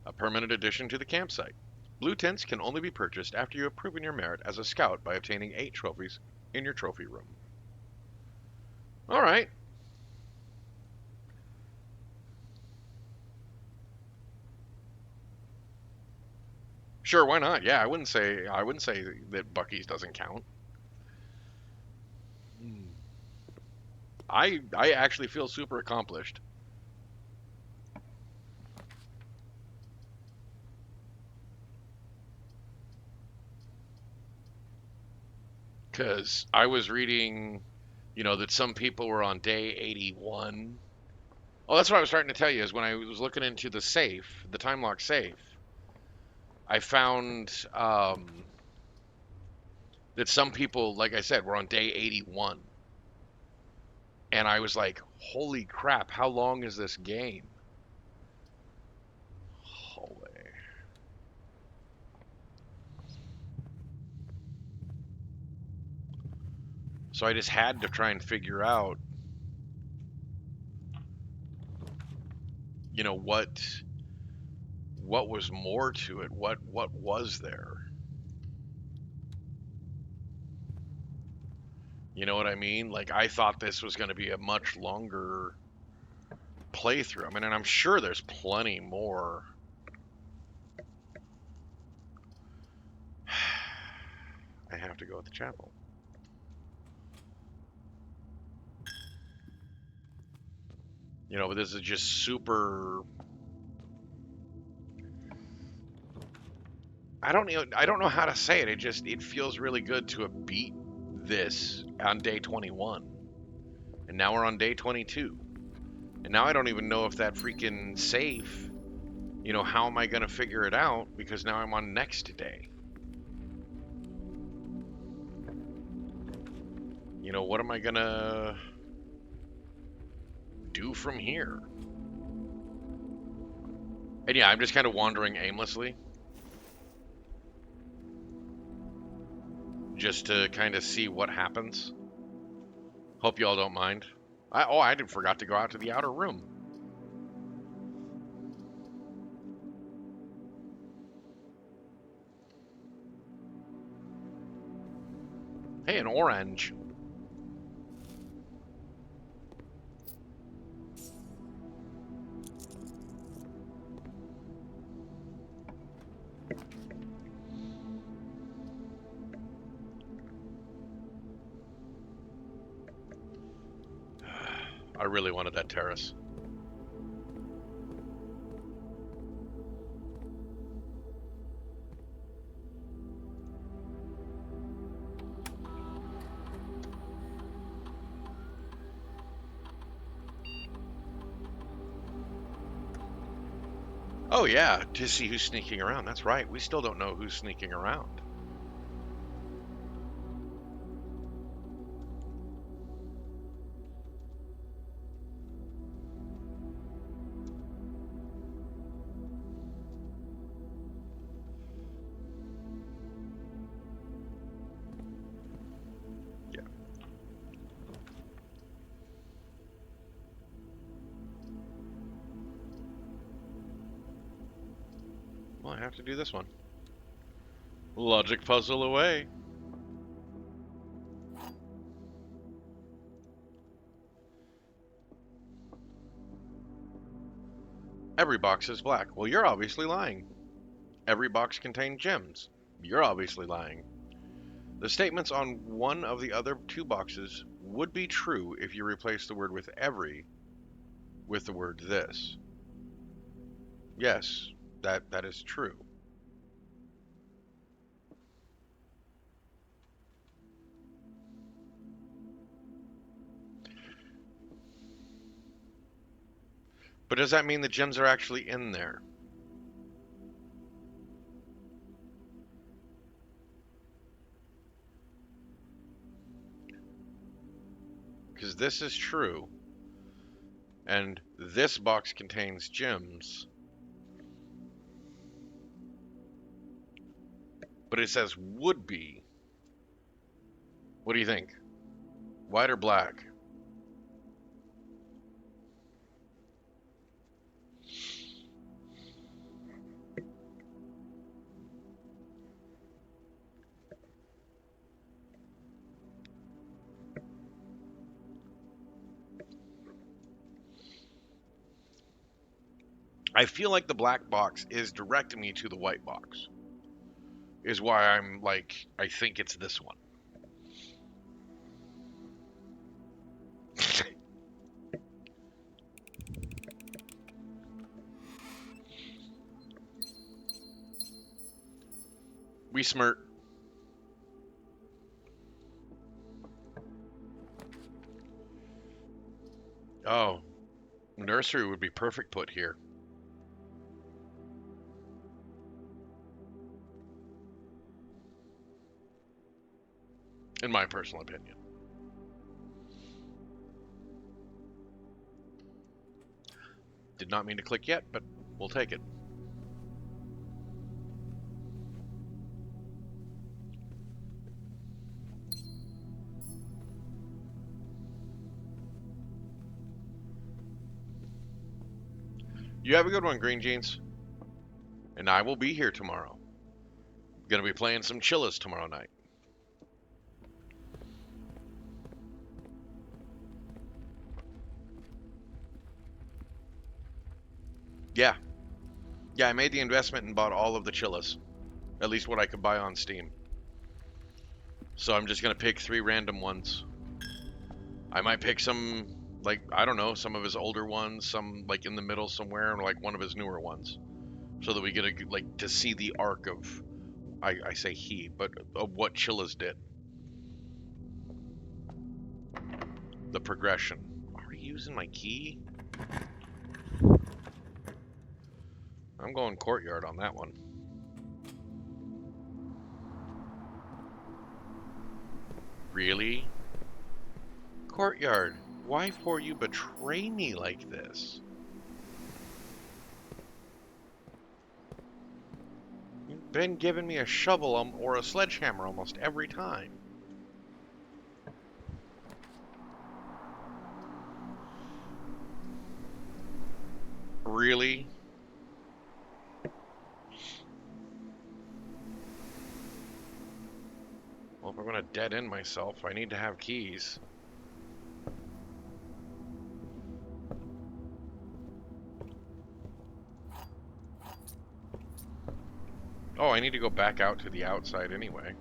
A permanent addition to the campsite. Blue tents can only be purchased after you have proven your merit as a scout by obtaining 8 trophies in your trophy room. All right. Sure, why not? Yeah, I wouldn't say that Buc-ee's doesn't count. I actually feel super accomplished. Because I was reading, that some people were on day 81. Oh, that's what I was starting to tell you, is when I was looking into the safe, the time lock safe, I found that some people, like I said, were on day 81. And I was like, holy crap, how long is this game? Holy. So I just had to try and figure out, what was more to it? What was there? You know what I mean? Like, I thought this was going to be a much longer playthrough. I mean, and I'm sure there's plenty more. I have to go with the chapel. But this is just super. I don't know how to say it. It feels really good to have beat this on day 21. And now we're on day 22. And now I don't even know if that freaking safe, how am I going to figure it out? Because now I'm on next day. What am I going to do from here? And yeah, I'm just kind of wandering aimlessly. Just to kind of see what happens. Hope y'all don't mind. I forgot to go out to the outer room. Hey, an orange. really wanted that terrace. Oh yeah, to see who's sneaking around. That's right. We still don't know who's sneaking around. Yeah. Well, I have to do this one. Logic puzzle away. Every box is black. Well, you're obviously lying. Every box contained gems. You're obviously lying. The statements on one of the other two boxes would be true if you replace the word with every with the word this. Yes, that is true. But does that mean the gems are actually in there? Because this is true, and this box contains gems, but it says would be. What do you think? White or black? I feel like the black box is directing me to the white box. Is why I'm like, I think it's this one. We smirt. Oh, nursery would be perfect put here. In my personal opinion. Did not mean to click yet, but we'll take it. You have a good one, Green Jeans. And I will be here tomorrow. Gonna be playing some Chillas tomorrow night. Yeah. Yeah, I made the investment and bought all of the Chillas. At least what I could buy on Steam. So I'm just gonna pick 3 random ones. I might pick some, like, I don't know, some of his older ones, some like in the middle somewhere, and like one of his newer ones. So that we get a, like, to see the arc of, I say he, but of what Chillas did. The progression. Are you using my key? I'm going courtyard on that one. Really? Courtyard, why for you betray me like this? You've been giving me a shovel or a sledgehammer almost every time. Really? Well, if I'm gonna dead end myself, I need to have keys. Oh, I need to go back out to the outside anyway.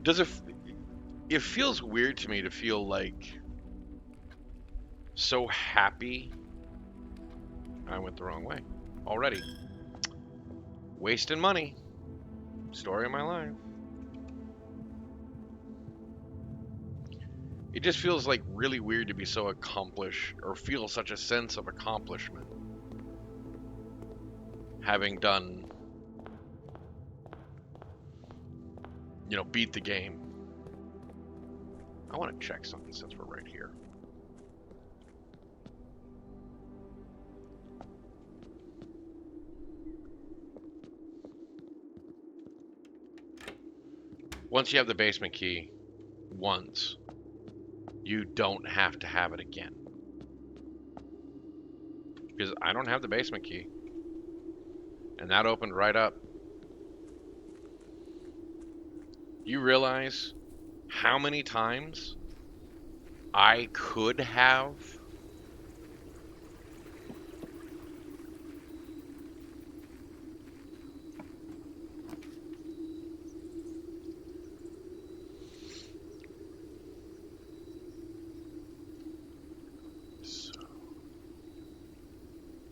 Does it... it feels weird to me to feel like so happy. I went the wrong way already. Wasting money. Story of my life. It just feels like really weird to be so accomplished or feel such a sense of accomplishment having done, beat the game. I want to check something since we're right here. Once you have the basement key, once, you don't have to have it again. Because I don't have the basement key. And that opened right up. You realize how many times I could have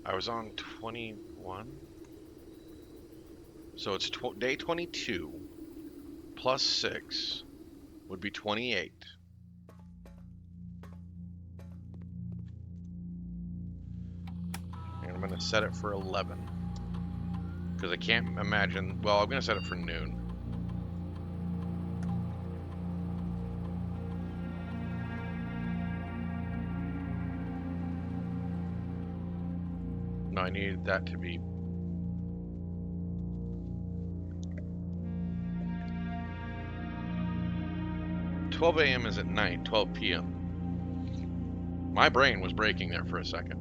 I was on 21. So it's day 22 plus 6 would be 28. And I'm going to set it for 11. Because I can't imagine... Well, I'm going to set it for noon. No, I needed that to be... $12 a.m. is at night, 12 p.m. My brain was breaking there for a second.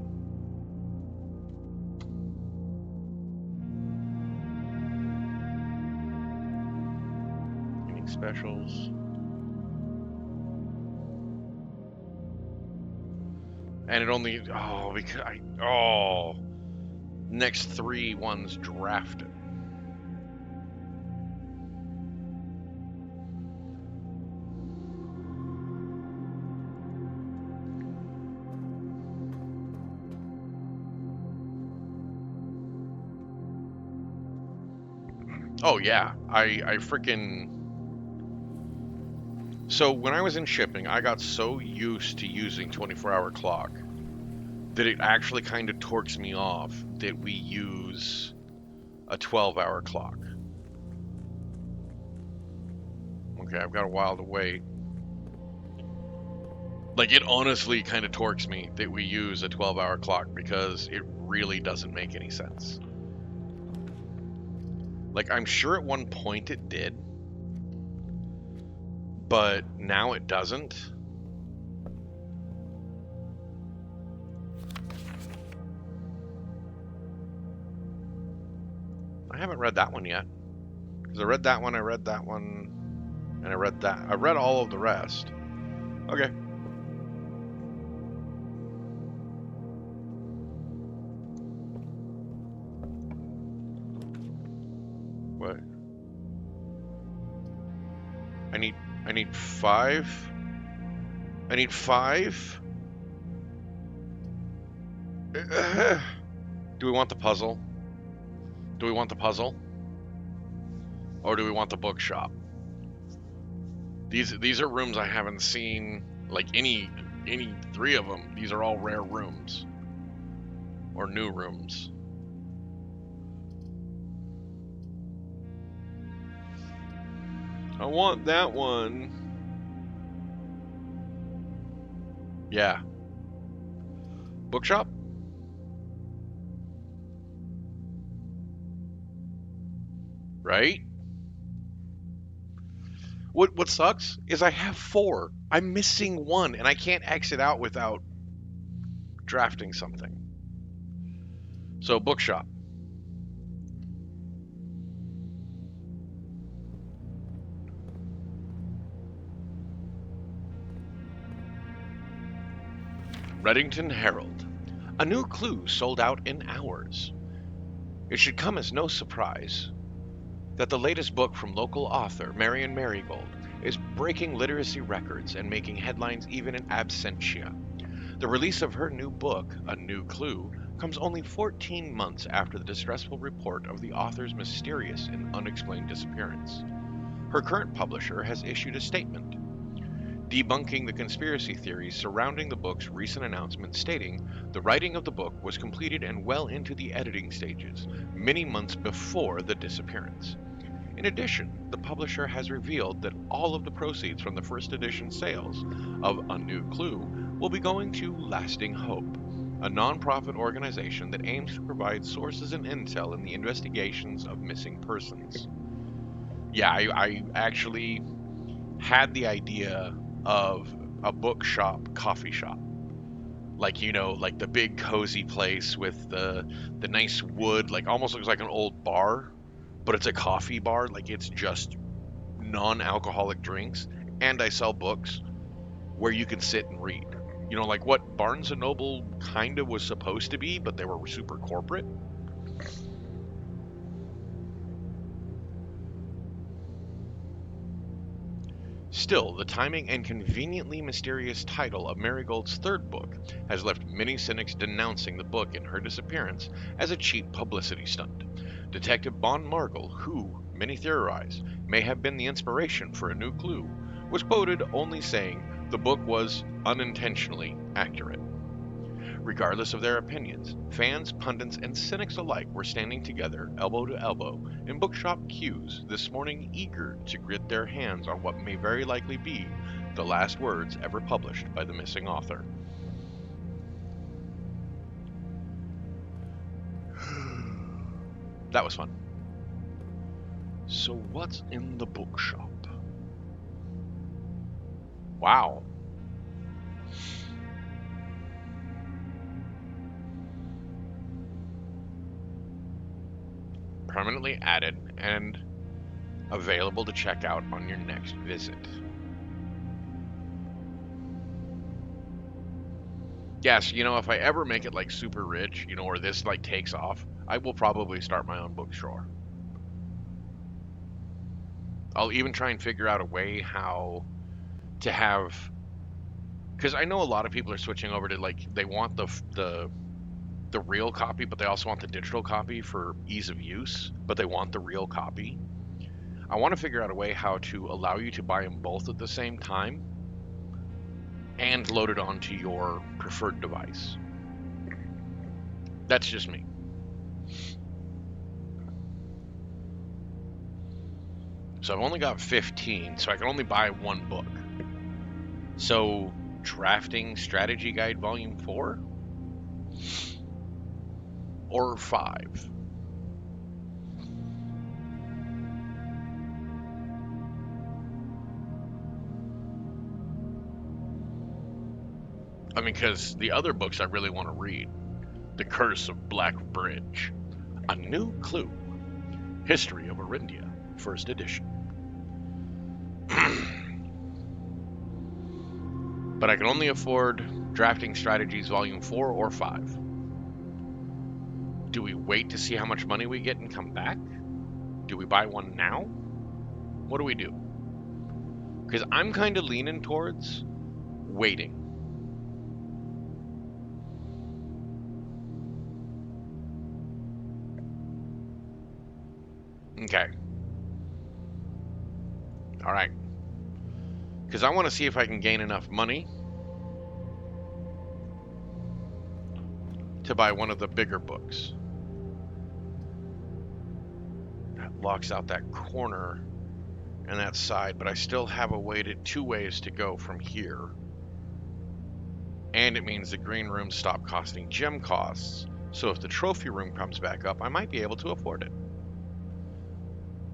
Unique specials. And it only... Oh, because I... Oh... Next 3 ones drafted. Oh yeah, I freaking... So when I was in shipping, I got so used to using 24-hour clock that it actually kind of torques me off that we use a 12-hour clock. Okay, I've got a while to wait. Like, it honestly kind of torques me that we use a 12-hour clock because it really doesn't make any sense. Like, I'm sure at one point it did, but now it doesn't. I haven't read that one yet. Because I read that one, and I read that. I read all of the rest. Okay. What? I need 5? I need 5? Do we want the puzzle? Do we want the puzzle? Or do we want the bookshop? These are rooms I haven't seen, like any 3 of them. These are all rare rooms. Or new rooms. I want that one. Yeah. Bookshop? Right? What sucks is I have 4. I'm missing 1, and I can't exit out without drafting something. So, bookshop. Reddington Herald. A new clue sold out in hours. It should come as no surprise that the latest book from local author Marion Marigold is breaking literacy records and making headlines even in absentia. The release of her new book, A New Clue, comes only 14 months after the distressful report of the author's mysterious and unexplained disappearance. Her current publisher has issued a statement debunking the conspiracy theories surrounding the book's recent announcement, stating the writing of the book was completed and well into the editing stages, many months before the disappearance. In addition, the publisher has revealed that all of the proceeds from the first edition sales of A New Clue will be going to Lasting Hope, a nonprofit organization that aims to provide sources and intel in the investigations of missing persons. Yeah, I actually had the idea of a bookshop coffee shop. Like, like the big cozy place with the nice wood, like almost looks like an old bar, but it's a coffee bar, like it's just non-alcoholic drinks, and I sell books where you can sit and read. Like what Barnes and Noble kind of was supposed to be, but they were super corporate. Still, the timing and conveniently mysterious title of Marigold's third book has left many cynics denouncing the book and her disappearance as a cheap publicity stunt. Detective Bon Margul, who, many theorize, may have been the inspiration for A New Clue, was quoted only saying the book was unintentionally accurate. Regardless of their opinions, fans, pundits, and cynics alike were standing together, elbow to elbow, in bookshop queues this morning, eager to get their hands on what may very likely be the last words ever published by the missing author. That was fun. So, what's in the bookshop? Wow. Permanently added and available to check out on your next visit. Yes, if I ever make it like super rich, or this like takes off, I will probably start my own bookstore. I'll even try and figure out a way how to have, because I know a lot of people are switching over to like they want the real copy, but they also want the digital copy for ease of use, but they want the real copy. I want to figure out a way how to allow you to buy them both at the same time and load it onto your preferred device. That's just me. So I've only got 15, so I can only buy one book. So, Drafting Strategy Guide Volume 4? Or 5? I mean, because the other books I really want to read. The Curse of Black Bridge. A New Clue. History of Arindia. First edition. But I can only afford Drafting Strategies Volume 4 or 5. Do we wait to see how much money we get and come back? Do we buy one now? What do we do? Because I'm kind of leaning towards waiting. Okay. All right. Because I want to see if I can gain enough money to buy one of the bigger books. That locks out that corner and that side, but I still have two ways to go from here. And it means the green rooms stop costing gem costs, so if the trophy room comes back up, I might be able to afford it.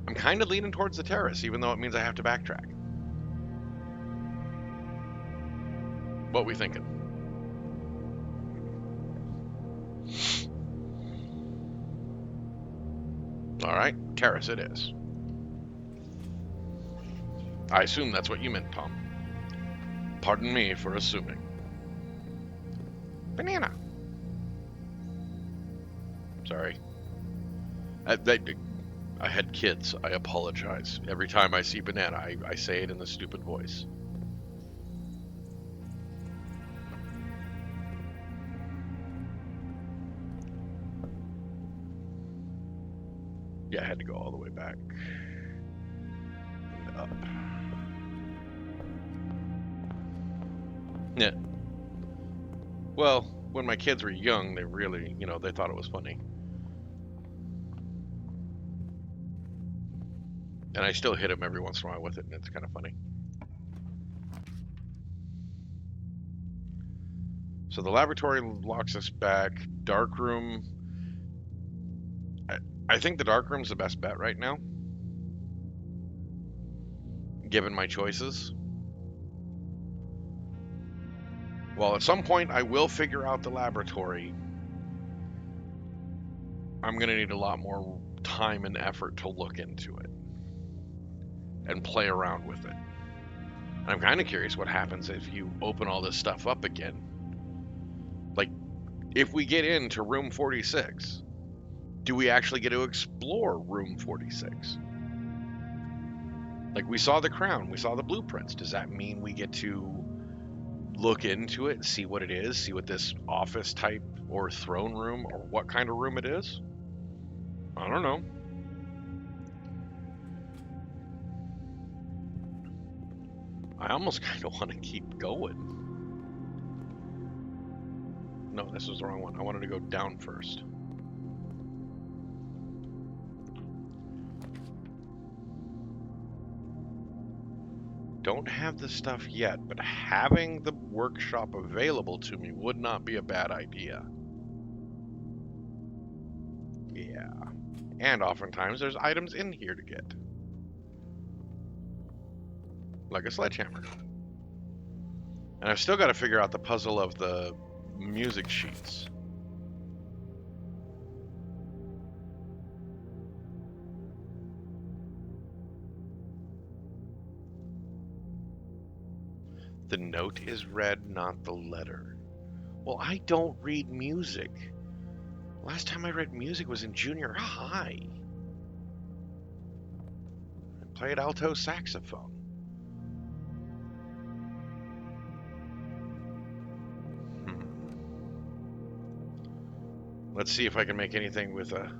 I'm kind of leaning towards the terrace, even though it means I have to backtrack. What we thinking? All right, terrace it is. I assume that's what you meant, Tom. Pardon me for assuming. Banana. Sorry. I had kids. I apologize. Every time I see banana, I say it in the stupid voice. Yeah, I had to go all the way back. And up. Yeah. Well, when my kids were young, they really, they thought it was funny. And I still hit them every once in a while with it, and it's kind of funny. So the laboratory locks us back. Dark room. I think the dark room's the best bet right now, given my choices. Well, at some point I will figure out the laboratory. I'm going to need a lot more time and effort to look into it and play around with it. I'm kind of curious what happens if you open all this stuff up again. Like, if we get into room 46, do we actually get to explore room 46? Like, we saw the crown, we saw the blueprints. Does that mean we get to look into it and see what it is, see what this office type or throne room or what kind of room it is? I don't know. I almost kind of want to keep going. No, this was the wrong one. I wanted to go down first. Don't have the stuff yet, but having the workshop available to me would not be a bad idea. Yeah. And oftentimes there's items in here to get. Like a sledgehammer. And I've still got to figure out the puzzle of the music sheets. The note is read, not the letter. Well, I don't read music. Last time I read music was in junior high. I played alto saxophone. Let's see if I can make anything with a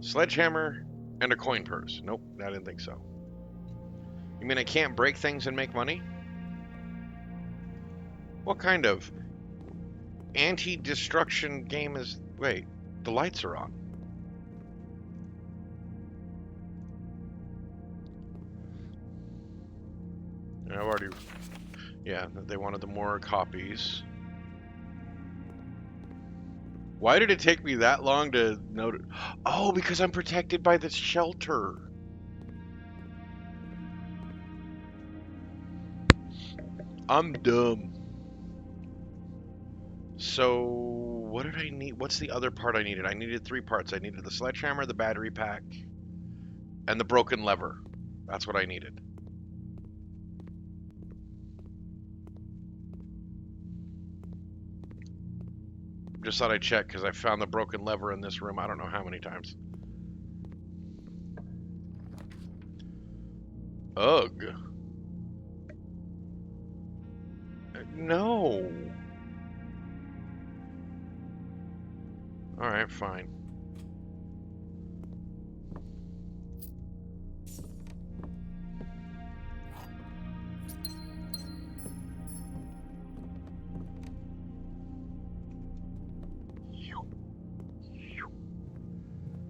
sledgehammer and a coin purse. Nope, I didn't think so. You mean I can't break things and make money? What kind of anti-destruction game is... Wait, the lights are on. I've already... Yeah, they wanted the more copies. Why did it take me that long to note it? Oh, because I'm protected by this shelter. I'm dumb. So, what did I need? What's the other part I needed? I needed 3 parts. I needed the sledgehammer, the battery pack, and the broken lever. That's what I needed. Just thought I'd check because I found the broken lever in this room I don't know how many times. Ugh. No. Alright, fine.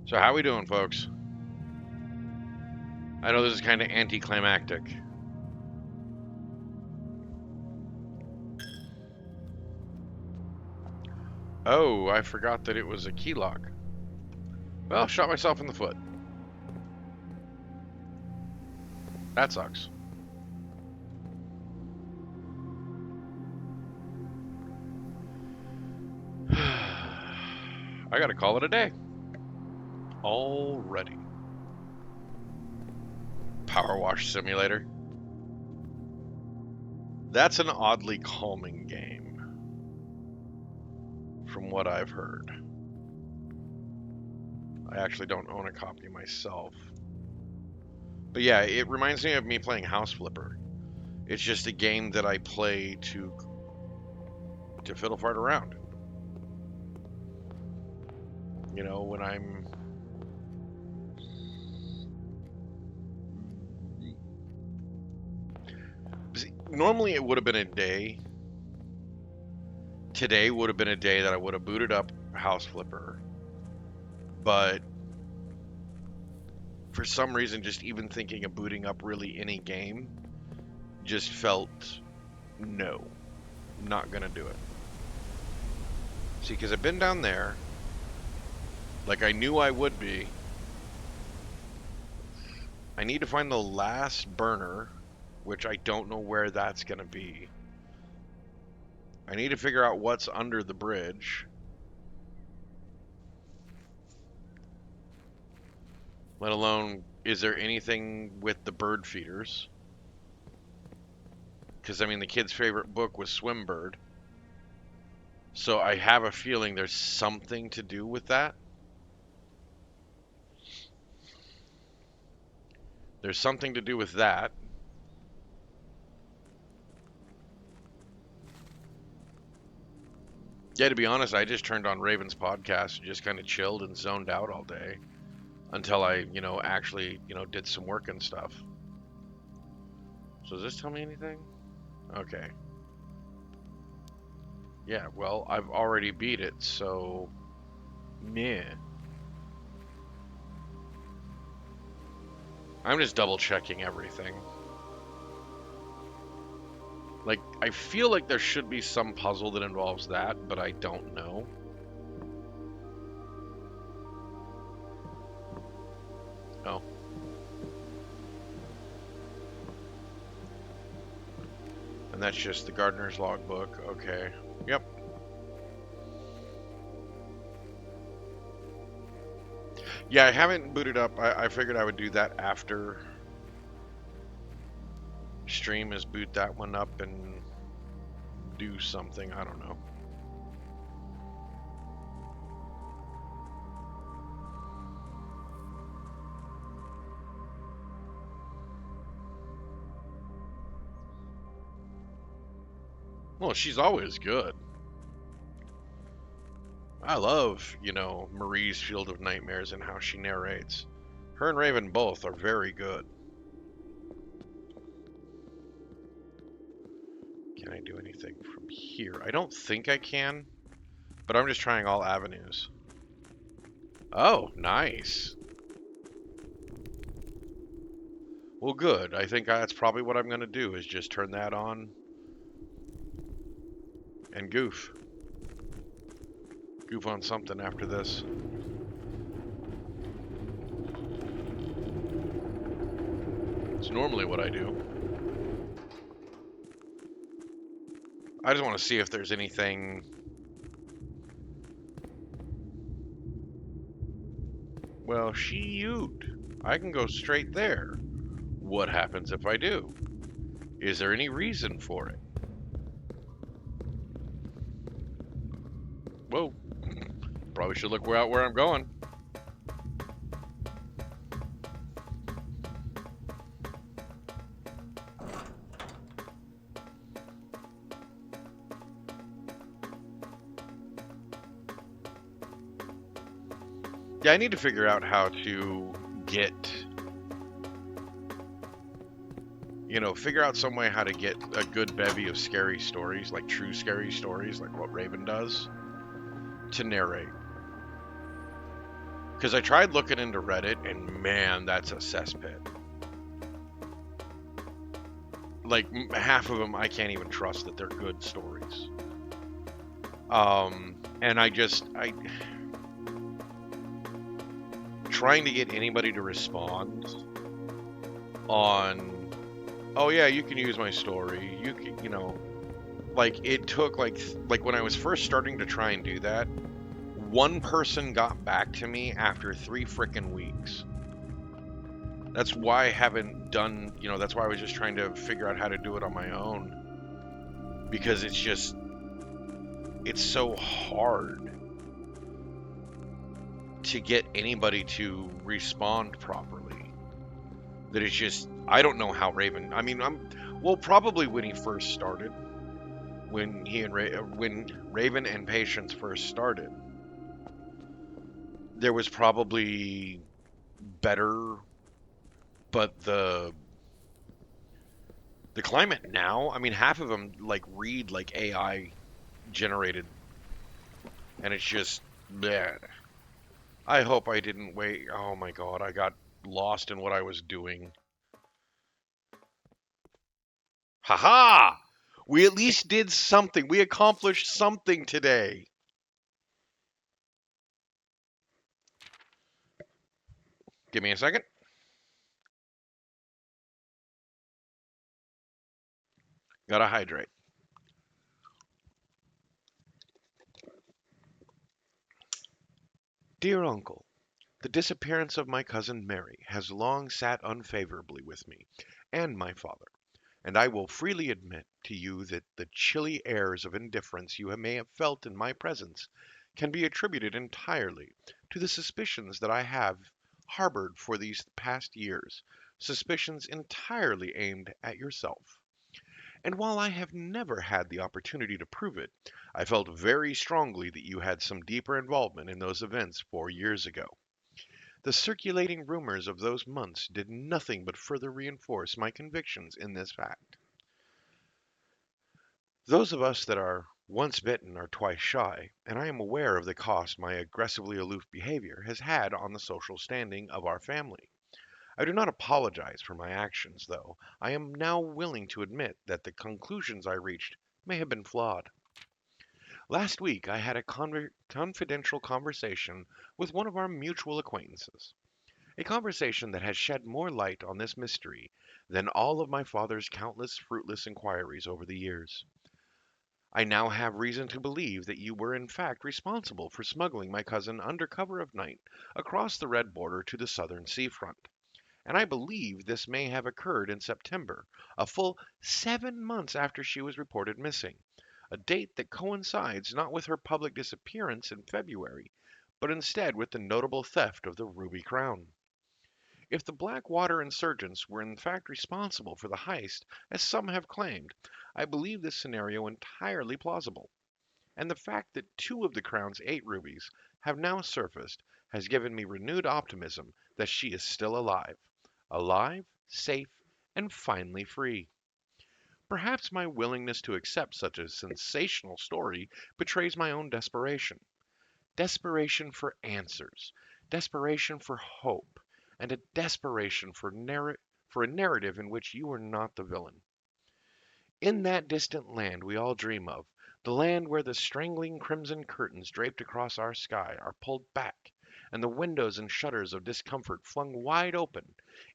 So how we doing, folks? I know this is kind of anticlimactic. Oh, I forgot that it was a key lock. Well, shot myself in the foot. That sucks. I gotta call it a day. Already. Power Wash Simulator. That's an oddly calming game, from what I've heard. I actually don't own a copy myself. But yeah, it reminds me of me playing House Flipper. It's just a game that I play to fiddle fart around. You know, when I'm... Normally it would have been a day. Today would have been a day that I would have booted up House Flipper. But for some reason, just even thinking of booting up really any game just felt, no, not gonna do it. See, because I've been down there, like I knew I would be. I need to find the last burner, which I don't know where that's gonna be. I need to figure out what's under the bridge. Let alone, is there anything with the bird feeders? Because, I mean, the kid's favorite book was Swim Bird. So I have a feeling there's something to do with that. There's something to do with that. Yeah, to be honest, I just turned on Raven's podcast and just kind of chilled and zoned out all day. Until I, actually, did some work and stuff. So does this tell me anything? Okay. Yeah, well, I've already beat it, so... meh. I'm just double checking everything. Like, I feel like there should be some puzzle that involves that, but I don't know. Oh. And that's just the gardener's logbook. Okay. Yep. Yeah, I haven't booted up. I figured I would do that after stream, is boot that one up and do something. I don't know. Well, she's always good. I love, Marie's Field of Nightmares and how she narrates. Her and Raven both are very good. Can I do anything from here? I don't think I can, but I'm just trying all avenues. Oh, nice. Well, good. I think that's probably what I'm going to do, is just turn that on and goof. Goof on something after this. It's normally what I do. I just want to see if there's anything... Well, shoot. I can go straight there. What happens if I do? Is there any reason for it? Whoa. Probably should look out where I'm going. Yeah, I need to figure out how to get... figure out some way how to get a good bevy of scary stories, like true scary stories, like what Raven does, to narrate. Because I tried looking into Reddit, and man, that's a cesspit. Like, half of them I can't even trust that they're good stories. And trying to get anybody to respond on, oh yeah, you can use my story, you can, like, it took, like when I was first starting to try and do that, one person got back to me after 3 frickin' weeks. That's why I haven't done, that's why I was just trying to figure out how to do it on my own. Because it's so hard. to get anybody to respond properly. That it's just, I don't know how Raven. I mean, well, probably when he first started, when when Raven and Patience first started, there was probably better, but the climate now, I mean, half of them like read like AI generated, and it's just, bleh. I hope I didn't wait. Oh my God, I got lost in what I was doing. Haha! We at least did something. We accomplished something today. Give me a second. Gotta hydrate. Dear Uncle, the disappearance of my cousin Mary has long sat unfavorably with me and my father, and I will freely admit to you that the chilly airs of indifference you may have felt in my presence can be attributed entirely to the suspicions that I have harbored for these past years, suspicions entirely aimed at yourself. And while I have never had the opportunity to prove it, I felt very strongly that you had some deeper involvement in those events 4 years ago. The circulating rumors of those months did nothing but further reinforce my convictions in this fact. Those of us that are once bitten are twice shy, and I am aware of the cost my aggressively aloof behavior has had on the social standing of our family. I do not apologize for my actions, though I am now willing to admit that the conclusions I reached may have been flawed. Last week I had a confidential conversation with one of our mutual acquaintances, a conversation that has shed more light on this mystery than all of my father's countless fruitless inquiries over the years. I now have reason to believe that you were in fact responsible for smuggling my cousin under cover of night across the red border to the southern seafront, and I believe this may have occurred in September, a full 7 months after she was reported missing, a date that coincides not with her public disappearance in February, but instead with the notable theft of the Ruby Crown. If the Blackwater insurgents were in fact responsible for the heist, as some have claimed, I believe this scenario entirely plausible. And the fact that two of the Crown's 8 rubies have now surfaced has given me renewed optimism that she is still alive. Alive, safe, and finally free. Perhaps my willingness to accept such a sensational story betrays my own desperation. Desperation for answers, desperation for hope, and a desperation for a narrative in which you are not the villain. In that distant land we all dream of, the land where the strangling crimson curtains draped across our sky are pulled back, and the windows and shutters of discomfort flung wide open,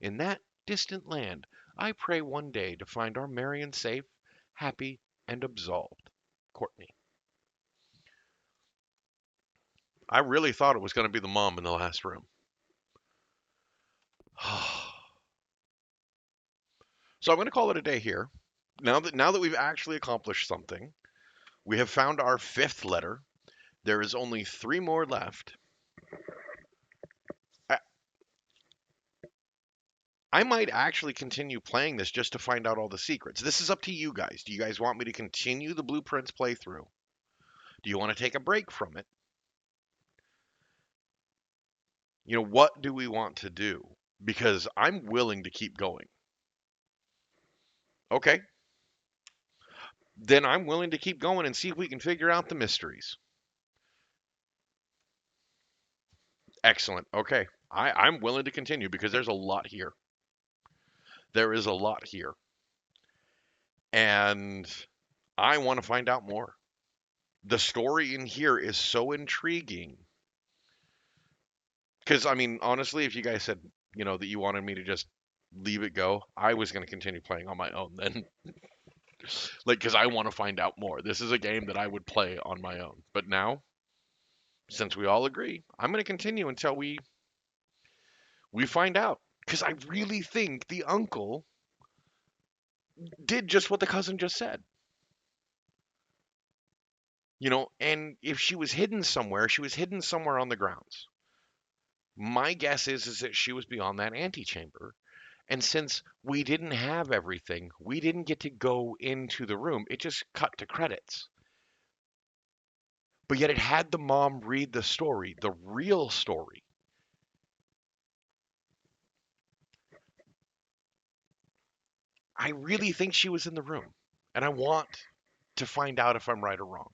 in that distant land I pray one day to find our Marion safe, happy, and absolved. Courtney. I really thought it was going to be the mom in the last room. So I'm going to call it a day here. Now that we've actually accomplished something, we have found our fifth letter. There is only 3 more left. I, I might actually continue playing this just to find out all the secrets. This is up to you guys. Do you guys want me to continue the Blueprints playthrough? Do you want to take a break from it? What do we want to do? Because I'm willing to keep going. Okay, then I'm willing to keep going and see if we can figure out the mysteries. Excellent. Okay. I'm willing to continue because there's a lot here. There is a lot here. And I want to find out more. The story in here is so intriguing. Because, I mean, honestly, if you guys said, that you wanted me to just leave it go, I was going to continue playing on my own then. Because I want to find out more. This is a game that I would play on my own. But now, since we all agree, I'm going to continue until we find out. Because I really think the uncle did just what the cousin just said. And if she was hidden somewhere, she was hidden somewhere on the grounds. My guess is that she was beyond that antechamber. And since we didn't have everything, we didn't get to go into the room. It just cut to credits. But yet it had the mom read the story, the real story. I really think she was in the room. And I want to find out if I'm right or wrong.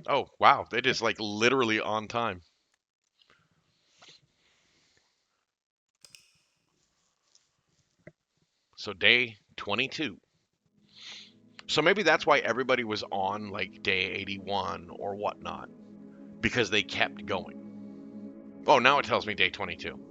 Oh, wow. It is like literally on time. So day 22. So maybe that's why everybody was on like day 81 or whatnot, because they kept going. Oh, now it tells me day 22.